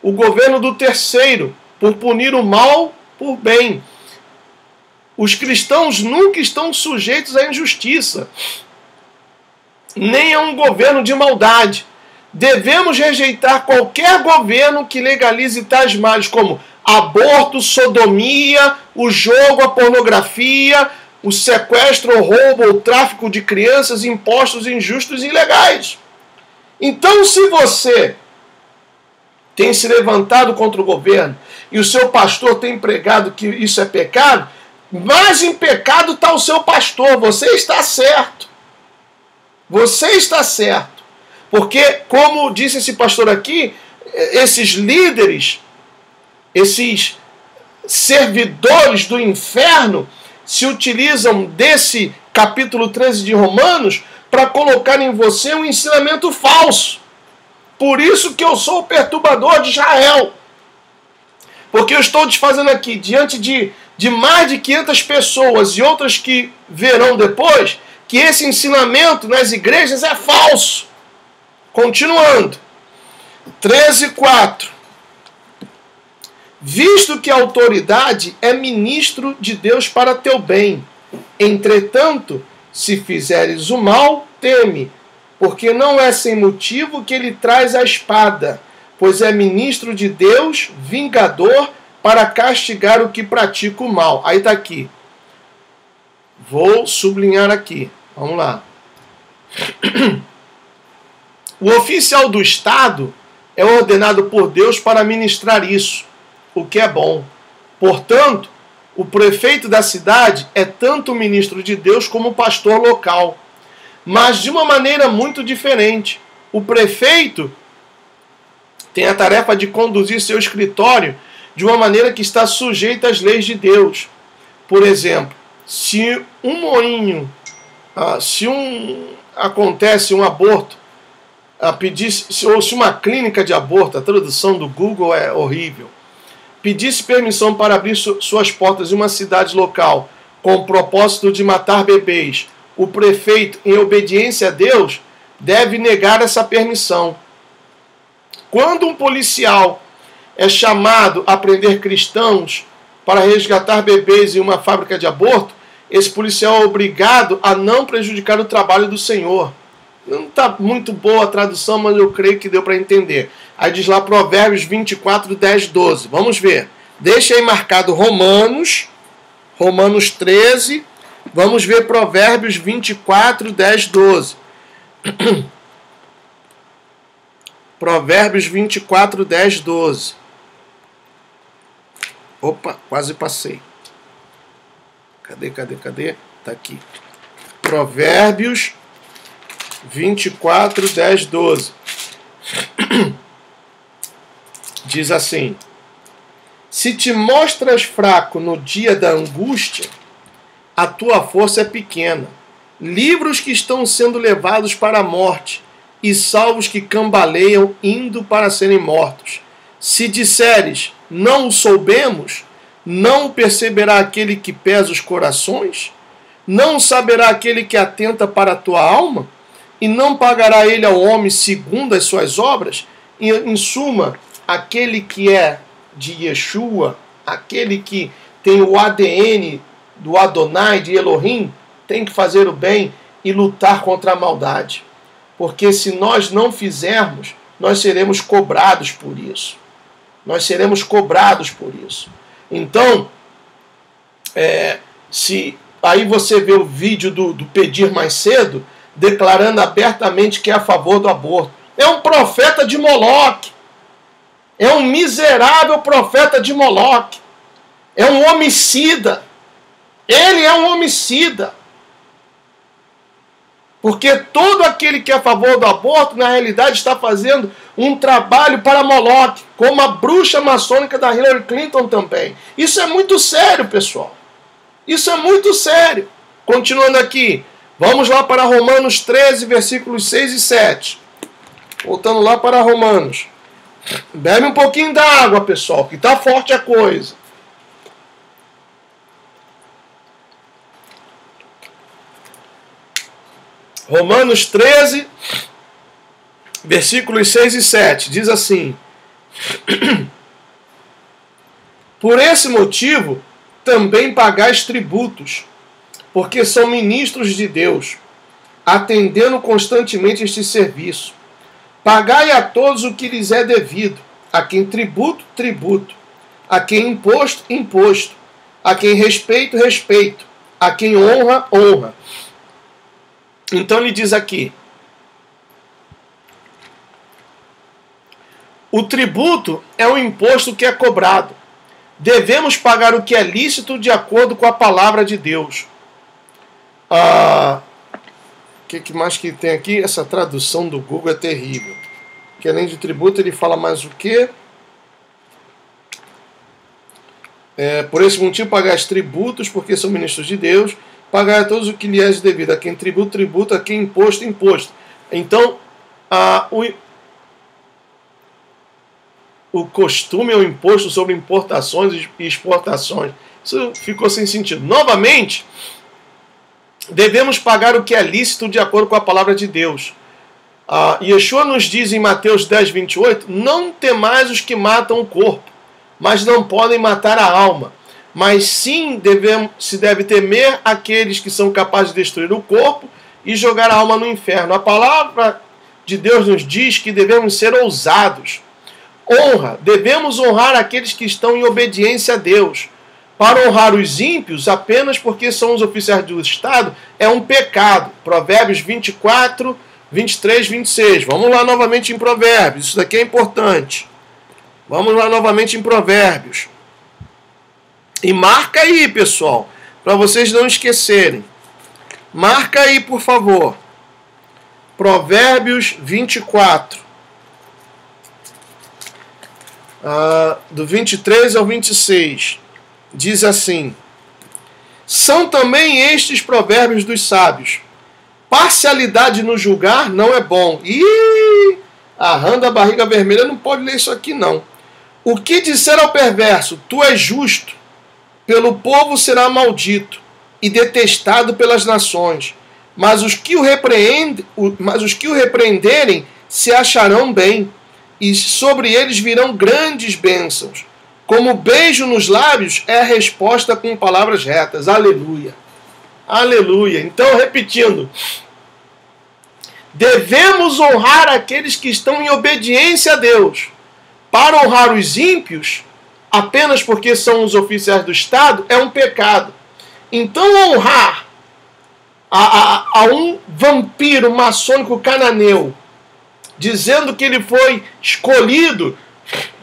o governo do terceiro, por punir o mal por bem. Os cristãos nunca estão sujeitos à injustiça, nem a um governo de maldade. Devemos rejeitar qualquer governo que legalize tais males como aborto, sodomia, o jogo, a pornografia, o sequestro, o roubo, o tráfico de crianças, impostos injustos e ilegais. Então, se você tem se levantado contra o governo e o seu pastor tem pregado que isso é pecado, mas em pecado está o seu pastor. Você está certo. Você está certo. Porque, como disse esse pastor aqui, esses líderes, esses servidores do inferno, se utilizam desse capítulo 13 de Romanos para colocar em você um ensinamento falso. Por isso que eu sou o perturbador de Israel. Porque eu estou te fazendo aqui, diante de mais de 500 pessoas e outras que verão depois, que esse ensinamento nas igrejas é falso. Continuando. 13:4. Visto que a autoridade é ministro de Deus para teu bem. Entretanto, se fizeres o mal, teme, porque não é sem motivo que ele traz a espada, pois é ministro de Deus, vingador, para castigar o que pratica o mal. Aí está aqui. Vou sublinhar aqui. Vamos lá. O oficial do Estado é ordenado por Deus para ministrar isso, o que é bom. Portanto, o prefeito da cidade é tanto o ministro de Deus como o pastor local, mas de uma maneira muito diferente. O prefeito tem a tarefa de conduzir seu escritório de uma maneira que está sujeita às leis de Deus. Por exemplo, se um moinho, acontece um aborto, ou se uma clínica de aborto, a tradução do Google é horrível, pedisse permissão para abrir suas portas em uma cidade local com o propósito de matar bebês, o prefeito, em obediência a Deus, deve negar essa permissão. Quando um policial é chamado a prender cristãos para resgatar bebês em uma fábrica de aborto, esse policial é obrigado a não prejudicar o trabalho do Senhor. Não está muito boa a tradução, mas eu creio que deu para entender. Aí diz lá Provérbios 24, 10, 12. Vamos ver. Deixa aí marcado Romanos 13. Vamos ver Provérbios 24, 10, 12. Provérbios 24, 10, 12. Opa, quase passei. Cadê? Tá aqui. Provérbios 24, 10, 12. Diz assim: se te mostras fraco no dia da angústia, a tua força é pequena. Livra os que estão sendo levados para a morte, e salva os que cambaleiam indo para serem mortos. Se disseres, não o soubemos, não o perceberá aquele que pesa os corações? Não saberá aquele que atenta para a tua alma? E não pagará ele ao homem segundo as suas obras? E, em suma, aquele que é de Yeshua, aquele que tem o ADN do Adonai, de Elohim, tem que fazer o bem e lutar contra a maldade. Porque se nós não fizermos, nós seremos cobrados por isso. Nós seremos cobrados por isso. Então, se aí você vê o vídeo do Pedir Mais Cedo, declarando abertamente que é a favor do aborto. É um profeta de Moloque. É um miserável profeta de Moloque. É um homicida. Ele é um homicida. Porque todo aquele que é a favor do aborto, na realidade, está fazendo um trabalho para Moloque, como a bruxa maçônica da Hillary Clinton também. Isso é muito sério, pessoal. Isso é muito sério. Continuando aqui, Vamos lá para Romanos 13, versículos 6 e 7. Voltando lá para Romanos. Bebe um pouquinho d'água, pessoal, que está forte a coisa. Romanos 13, versículos 6 e 7. Diz assim: Por esse motivo, também pagais tributos, porque são ministros de Deus, atendendo constantemente este serviço. Pagai a todos o que lhes é devido, a quem tributo, tributo, a quem imposto, imposto, a quem respeito, respeito, a quem honra, honra. Então ele diz aqui: o tributo é um imposto que é cobrado. Devemos pagar o que é lícito de acordo com a palavra de Deus. O que mais que tem aqui? Essa tradução do Google é terrível. Que além de tributo ele fala mais o quê? Por esse motivo pagais tributos, porque são ministros de Deus. Pagai a todos o que lhe é devido. A quem tributo, tributo. A quem imposto, imposto. Então, o costume é o imposto sobre importações e exportações. Isso ficou sem sentido. Novamente, devemos pagar o que é lícito de acordo com a palavra de Deus. Yeshua nos diz em Mateus 10, 28, não temais os que matam o corpo, mas não podem matar a alma. Mas sim se deve temer aqueles que são capazes de destruir o corpo e jogar a alma no inferno. A palavra de Deus nos diz que devemos ser ousados. Honra, devemos honrar aqueles que estão em obediência a Deus. Para honrar os ímpios apenas porque são os oficiais do Estado é um pecado. Provérbios 24, 23, 26. Vamos lá novamente em Provérbios. Isso daqui é importante. Vamos lá novamente em Provérbios. E marca aí, pessoal, para vocês não esquecerem. Marca aí, por favor. Provérbios 24. Do 23 ao 26. Diz assim: são também estes provérbios dos sábios. Parcialidade no julgar não é bom. Arranda a barriga vermelha, não pode ler isso aqui não. O que disser ao perverso, tu és justo, pelo povo será maldito e detestado pelas nações. Mas os que o repreenderem se acharão bem, e sobre eles virão grandes bênçãos. Como beijo nos lábios é a resposta com palavras retas. Aleluia. Aleluia. Então, repetindo, devemos honrar aqueles que estão em obediência a Deus. Para honrar os ímpios, apenas porque são os oficiais do Estado, é um pecado. Então, honrar a um vampiro maçônico cananeu, dizendo que ele foi escolhido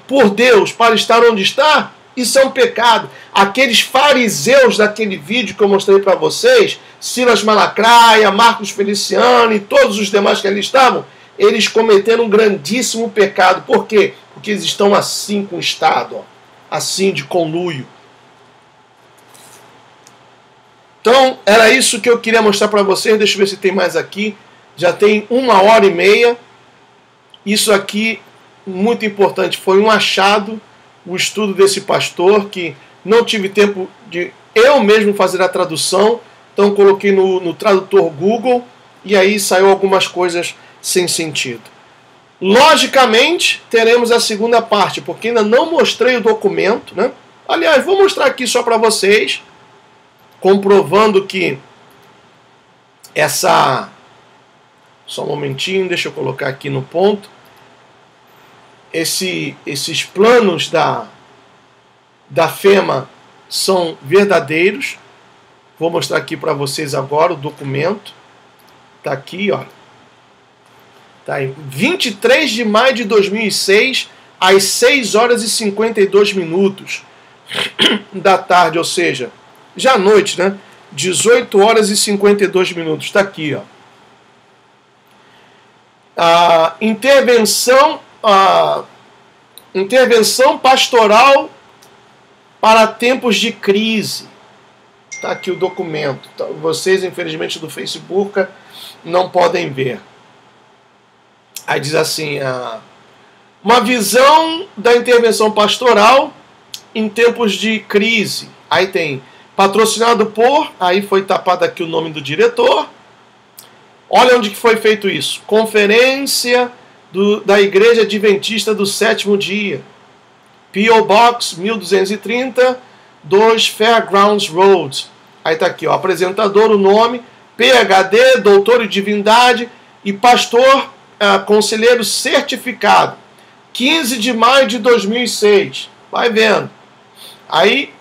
por Deus para estar onde está, isso é um pecado. Aqueles fariseus daquele vídeo que eu mostrei para vocês, Silas Malacraia, Marcos Feliciano e todos os demais que ali estavam, eles cometeram um grandíssimo pecado. Por quê? Porque eles estão assim com o Estado, assim de conluio. Então, era isso que eu queria mostrar para vocês. Deixa eu ver se tem mais aqui. Já tem 1h30. Isso aqui, muito importante, foi um achado, o estudo desse pastor, que não tive tempo de eu mesmo fazer a tradução, então coloquei no tradutor Google, e aí saiu algumas coisas sem sentido. Logicamente, teremos a segunda parte, porque ainda não mostrei o documento, né? Aliás, vou mostrar aqui só para vocês, comprovando que essa... Só um momentinho, deixa eu colocar aqui no ponto. Esses planos da FEMA são verdadeiros. Vou mostrar aqui para vocês agora o documento. Está aqui, ó. Tá aí. 23 de maio de 2006, às 6 horas e 52 minutos da tarde, ou seja, já à noite, né? 18 horas e 52 minutos. Está aqui, ó. A intervenção pastoral para tempos de crise. Está aqui o documento. Vocês, infelizmente, do Facebook não podem ver. Aí diz assim, uma visão da intervenção pastoral em tempos de crise. Aí tem patrocinado por, aí foi tapado aqui o nome do diretor. Olha onde que foi feito isso. Conferência da Igreja Adventista do Sétimo Dia. P.O. Box 1230, 2 Fairgrounds Road. Aí está aqui, ó, apresentador, o nome, PhD, doutor em divindade e pastor, conselheiro certificado. 15 de maio de 2006. Vai vendo. Aí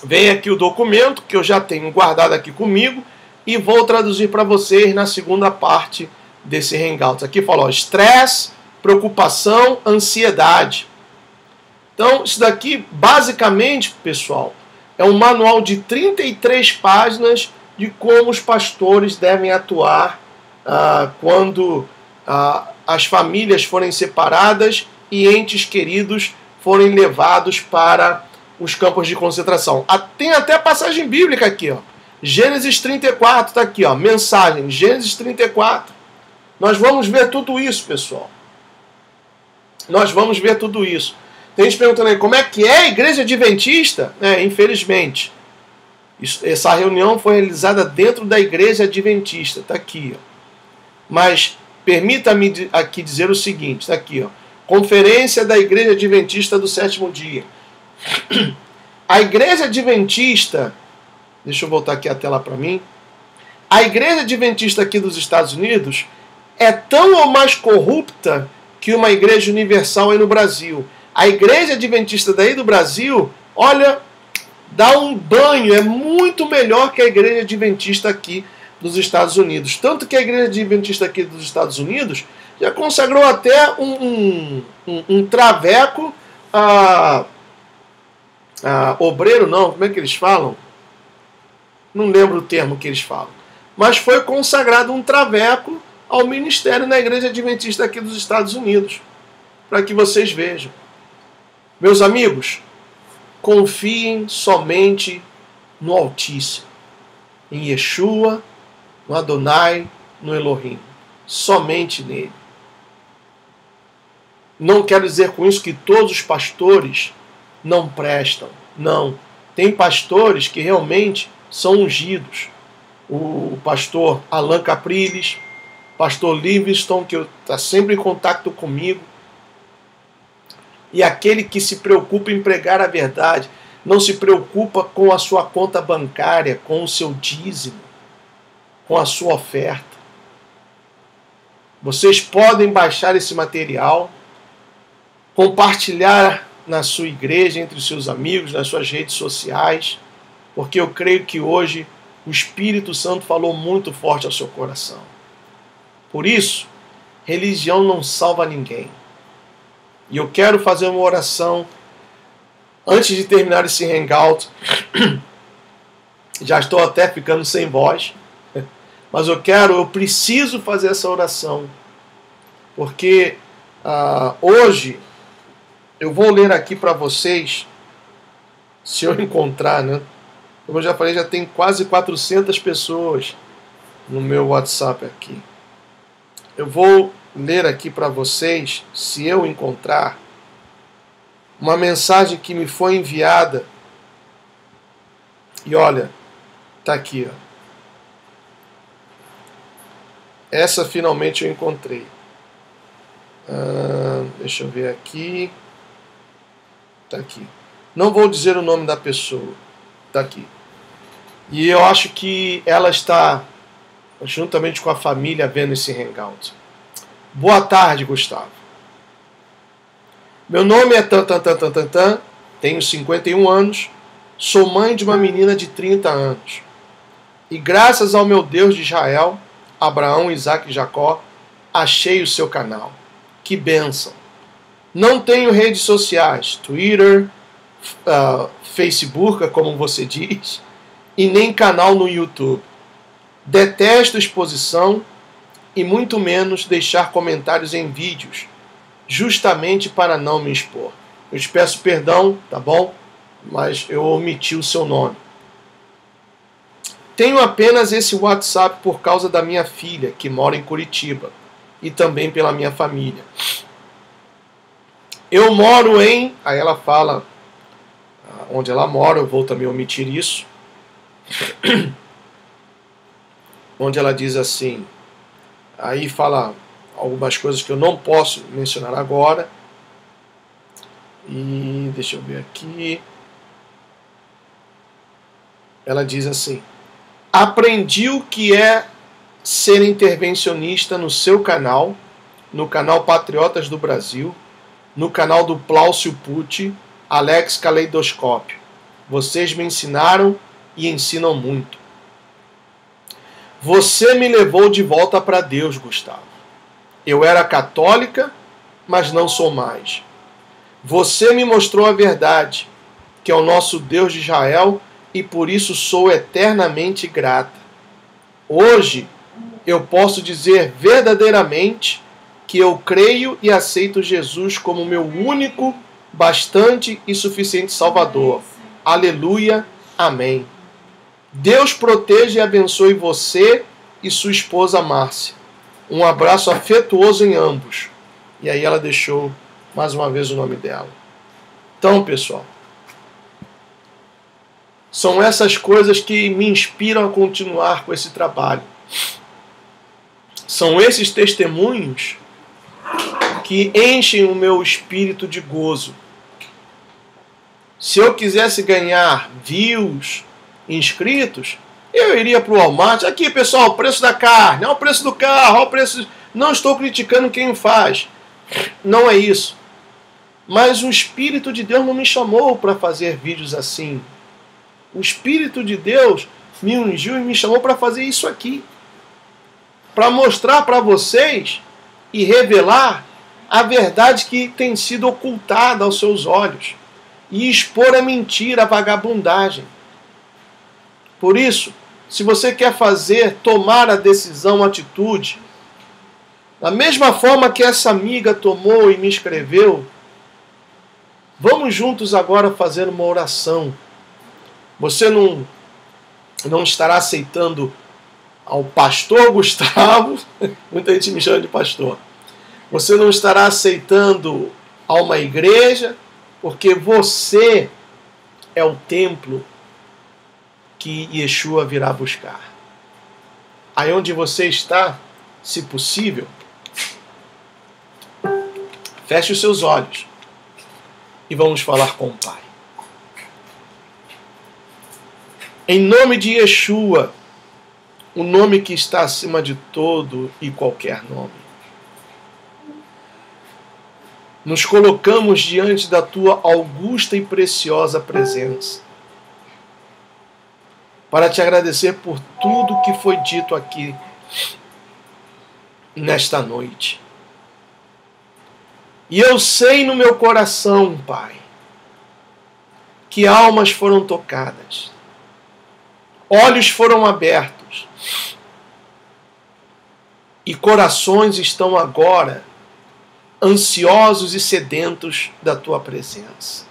vem aqui o documento que eu já tenho guardado aqui comigo e vou traduzir para vocês na segunda parte desse Hangout. Aqui fala, estresse, preocupação, ansiedade. Então, isso daqui, basicamente, pessoal, é um manual de 33 páginas de como os pastores devem atuar quando as famílias forem separadas e entes queridos forem levados para os campos de concentração. Tem até passagem bíblica aqui, ó. Gênesis 34 está aqui, ó, mensagem, Gênesis 34. Nós vamos ver tudo isso, pessoal. Nós vamos ver tudo isso. Tem gente perguntando aí, como é que é a igreja adventista? Infelizmente, essa reunião foi realizada dentro da igreja adventista, está aqui, ó. Mas permita-me aqui dizer o seguinte, está aqui, ó, Conferência da Igreja Adventista do Sétimo Dia. A igreja adventista, deixa eu voltar aqui a tela para mim, a igreja adventista aqui dos Estados Unidos é tão ou mais corrupta que uma igreja universal aí no Brasil. A igreja adventista daí do Brasil, olha, dá um banho, é muito melhor que a igreja adventista aqui dos Estados Unidos. Tanto que a igreja adventista aqui dos Estados Unidos já consagrou até um traveco obreiro, não, como é que eles falam? Não lembro o termo que eles falam. Mas foi consagrado um traveco ao ministério na igreja adventista aqui dos Estados Unidos. Para que vocês vejam. Meus amigos, confiem somente no Altíssimo. Em Yeshua, no Adonai, no Elohim. Somente nele. Não quero dizer com isso que todos os pastores não prestam. Não. Tem pastores que realmente são ungidos. O pastor Alan Capriles, pastor Livingston, que está sempre em contato comigo. E aquele que se preocupa em pregar a verdade, não se preocupa com a sua conta bancária, com o seu dízimo, com a sua oferta. Vocês podem baixar esse material, compartilhar na sua igreja, entre os seus amigos, nas suas redes sociais, porque eu creio que hoje o Espírito Santo falou muito forte ao seu coração. Por isso, religião não salva ninguém. E eu quero fazer uma oração antes de terminar esse Hangout. Já estou até ficando sem voz, mas eu preciso fazer essa oração, porque hoje eu vou ler aqui para vocês, se eu encontrar, né? Como eu já falei, já tem quase 400 pessoas no meu WhatsApp aqui. Eu vou ler aqui para vocês, se eu encontrar, uma mensagem que me foi enviada. E olha, tá aqui, ó. Essa finalmente eu encontrei. Deixa eu ver aqui. Tá aqui. Não vou dizer o nome da pessoa. Tá aqui. E eu acho que ela está, juntamente com a família, vendo esse Hangout. Boa tarde, Gustavo. Meu nome é Tantantantantan, tenho 51 anos, sou mãe de uma menina de 30 anos. E graças ao meu Deus de Israel, Abraão, Isaac e Jacó, achei o seu canal. Que bênção! Não tenho redes sociais, Twitter, Facebook, como você diz, e nem canal no YouTube. Detesto exposição e muito menos deixar comentários em vídeos, justamente para não me expor. Eu te peço perdão, tá bom? Mas eu omiti o seu nome. Tenho apenas esse WhatsApp por causa da minha filha, que mora em Curitiba, e também pela minha família. Eu moro em... Aí ela fala onde ela mora, eu vou também omitir isso. Onde ela diz assim, aí fala algumas coisas que eu não posso mencionar agora. E deixa eu ver aqui. Ela diz assim: aprendi o que é ser intervencionista no seu canal, no canal Patriotas do Brasil, no canal do Plaucio Pucci, Alex Caleidoscópio. Vocês me ensinaram e ensinam muito. Você me levou de volta para Deus, Gustavo. Eu era católica, mas não sou mais. Você me mostrou a verdade, que é o nosso Deus de Israel, e por isso sou eternamente grata. Hoje, eu posso dizer verdadeiramente que eu creio e aceito Jesus como meu único, bastante e suficiente Salvador. Aleluia, amém. Deus proteja e abençoe você e sua esposa Márcia. Um abraço afetuoso em ambos. E aí ela deixou mais uma vez o nome dela. Então, pessoal, são essas coisas que me inspiram a continuar com esse trabalho. São esses testemunhos que enchem o meu espírito de gozo. Se eu quisesse ganhar views, inscritos, eu iria para o Walmart. Aqui, pessoal, o preço da carne, olha o preço do carro, olha o preço... Não estou criticando quem faz. Não é isso. Mas o Espírito de Deus não me chamou para fazer vídeos assim. O Espírito de Deus me ungiu e me chamou para fazer isso aqui. Para mostrar para vocês e revelar a verdade que tem sido ocultada aos seus olhos. E expor a mentira, a vagabundagem. Por isso, se você quer tomar a decisão, a atitude, da mesma forma que essa amiga tomou e me escreveu, vamos juntos agora fazer uma oração. Você não estará aceitando ao pastor Gustavo, muita gente me chama de pastor. Você não estará aceitando a uma igreja, porque você é o templo que Yeshua virá buscar. Aí onde você está, se possível, feche os seus olhos e vamos falar com o Pai. Em nome de Yeshua, o nome que está acima de todo e qualquer nome, nos colocamos diante da tua augusta e preciosa presença, para te agradecer por tudo que foi dito aqui nesta noite. E eu sei no meu coração, Pai, que almas foram tocadas, olhos foram abertos e corações estão agora ansiosos e sedentos da tua presença.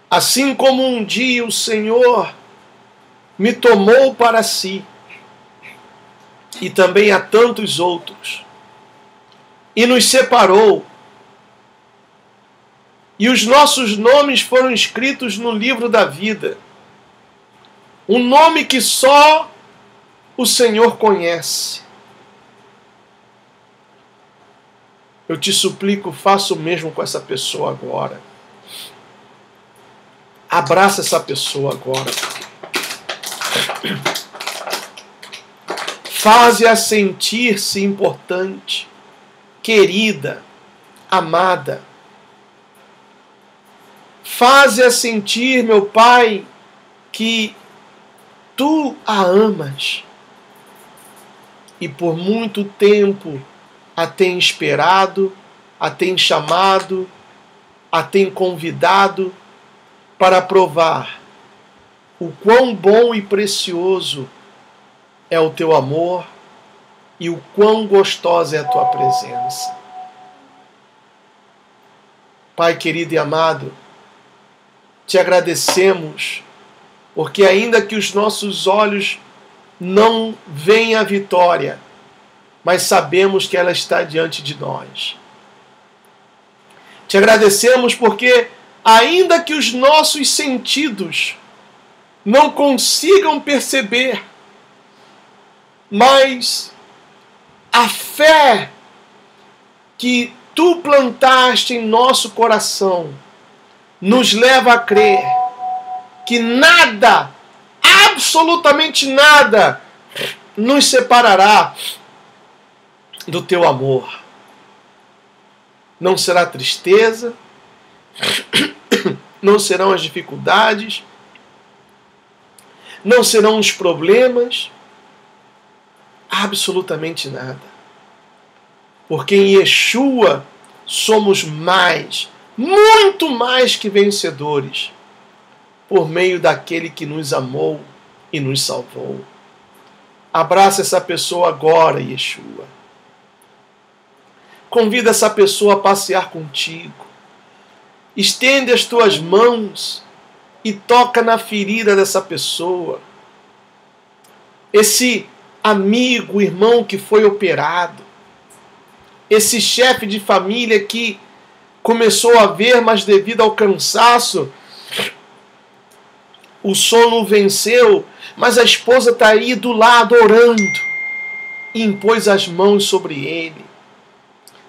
Assim como um dia o Senhor me tomou para si, e também a tantos outros, e nos separou, e os nossos nomes foram escritos no livro da vida, um nome que só o Senhor conhece. Eu te suplico, faça o mesmo com essa pessoa agora. Abraça essa pessoa agora. Faze-a sentir-se importante, querida, amada. Faze-a sentir, meu Pai, que tu a amas. E por muito tempo a tem esperado, a tem chamado, a tem convidado para provar o quão bom e precioso é o teu amor e o quão gostosa é a tua presença. Pai querido e amado, te agradecemos Porque ainda que os nossos olhos não veem a vitória, mas sabemos que ela está diante de nós. Te agradecemos porque, ainda que os nossos sentidos não consigam perceber, mas a fé que tu plantaste em nosso coração nos leva a crer que nada, absolutamente nada, nos separará do teu amor. Não será tristeza, não serão as dificuldades, não serão os problemas, absolutamente nada. Porque em Yeshua somos mais, muito mais que vencedores, por meio daquele que nos amou e nos salvou. Abraça essa pessoa agora, Yeshua. Convida essa pessoa a passear contigo. Estende as tuas mãos e toca na ferida dessa pessoa. Esse amigo, irmão que foi operado. Esse chefe de família que começou a ver, mas devido ao cansaço, o sono o venceu, mas a esposa está aí do lado orando e impôs as mãos sobre ele.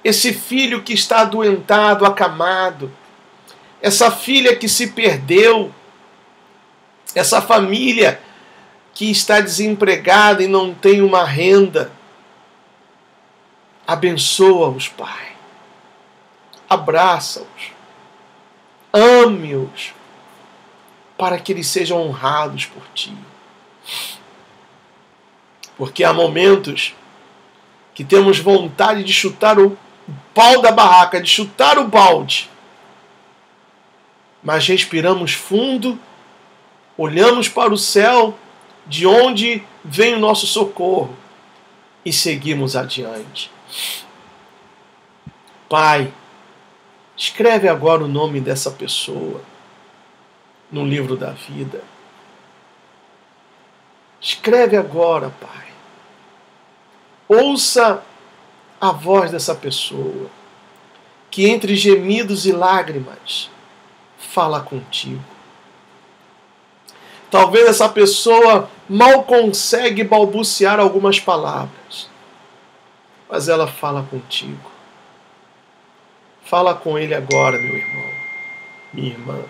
Esse filho que está adoentado, acamado, essa filha que se perdeu, essa família que está desempregada e não tem uma renda. Abençoa-os, Pai. Abraça-os. Ame-os, para que eles sejam honrados por Ti. Porque há momentos que temos vontade de chutar o pau da barraca, de chutar o balde. Mas respiramos fundo, olhamos para o céu, de onde vem o nosso socorro, e seguimos adiante. Pai, escreve agora o nome dessa pessoa no livro da vida. Escreve agora, Pai. Ouça a voz dessa pessoa, que entre gemidos e lágrimas fala contigo. Talvez essa pessoa mal consegue balbuciar algumas palavras, mas ela fala contigo. Fala com ele agora, meu irmão, minha irmã.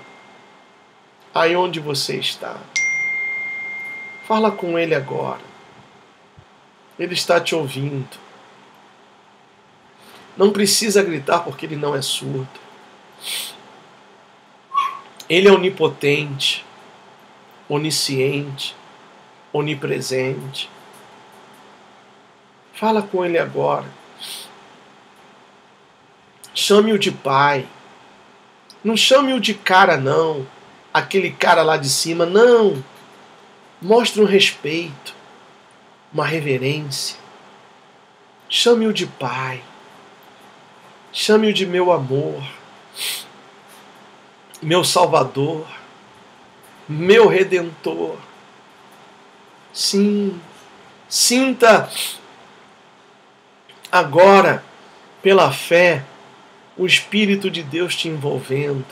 Aí onde você está. Fala com ele agora. Ele está te ouvindo. Não precisa gritar porque ele não é surdo. Ele é onipotente, onisciente, onipresente. Fala com ele agora. Chame-o de pai. Não chame-o de cara, não. Aquele cara lá de cima, não. Mostre um respeito, uma reverência. Chame-o de pai. Chame-o de meu amor, meu Salvador, meu Redentor. Sim, sinta agora, pela fé, o Espírito de Deus te envolvendo,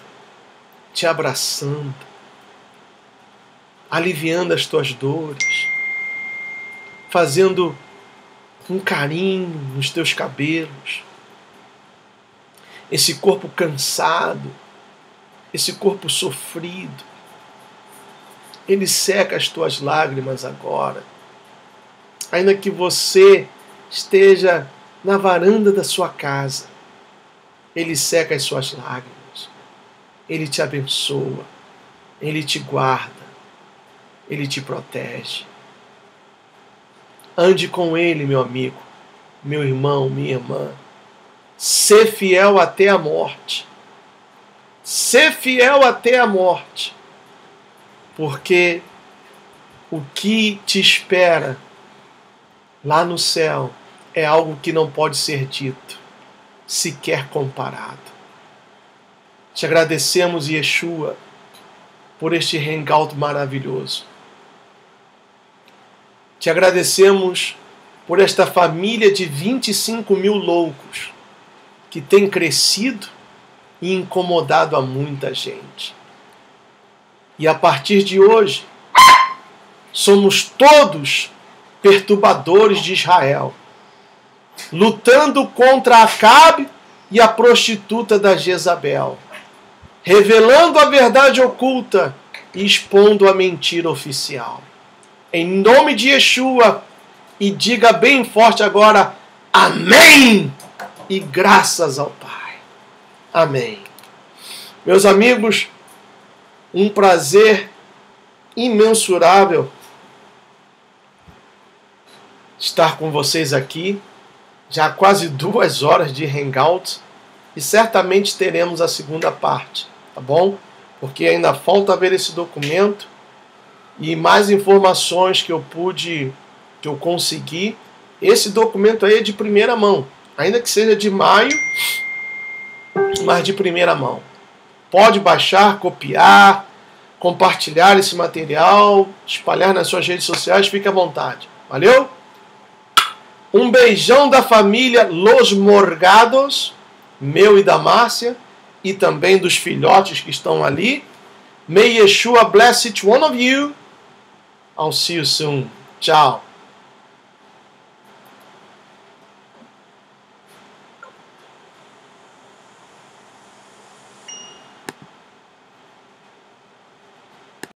te abraçando, aliviando as tuas dores, fazendo um carinho nos teus cabelos. Esse corpo cansado, esse corpo sofrido, ele seca as tuas lágrimas agora. Ainda que você esteja na varanda da sua casa, ele seca as suas lágrimas. Ele te abençoa, ele te guarda, ele te protege. Ande com ele, meu amigo, meu irmão, minha irmã. Ser fiel até a morte. Ser fiel até a morte. Porque o que te espera lá no céu é algo que não pode ser dito, sequer comparado. Te agradecemos, Yeshua, por este hangout maravilhoso. Te agradecemos por esta família de 25 mil loucos que tem crescido e incomodado a muita gente. E a partir de hoje, somos todos perturbadores de Israel, lutando contra Acabe e a prostituta da Jezabel, revelando a verdade oculta e expondo a mentira oficial. Em nome de Yeshua, e diga bem forte agora, amém! E graças ao Pai. Amém. Meus amigos, um prazer imensurável estar com vocês aqui, já há quase 2 horas de hangout, e certamente teremos a segunda parte, tá bom? Porque ainda falta ver esse documento e mais informações que eu consegui. Esse documento aí é de primeira mão, ainda que seja de maio, mas de primeira mão. Pode baixar, copiar, compartilhar esse material, espalhar nas suas redes sociais, fique à vontade. Valeu? Um beijão da família Los Morgados, meu e da Márcia, e também dos filhotes que estão ali. May Yeshua bless each one of you. I'll see you soon. Tchau.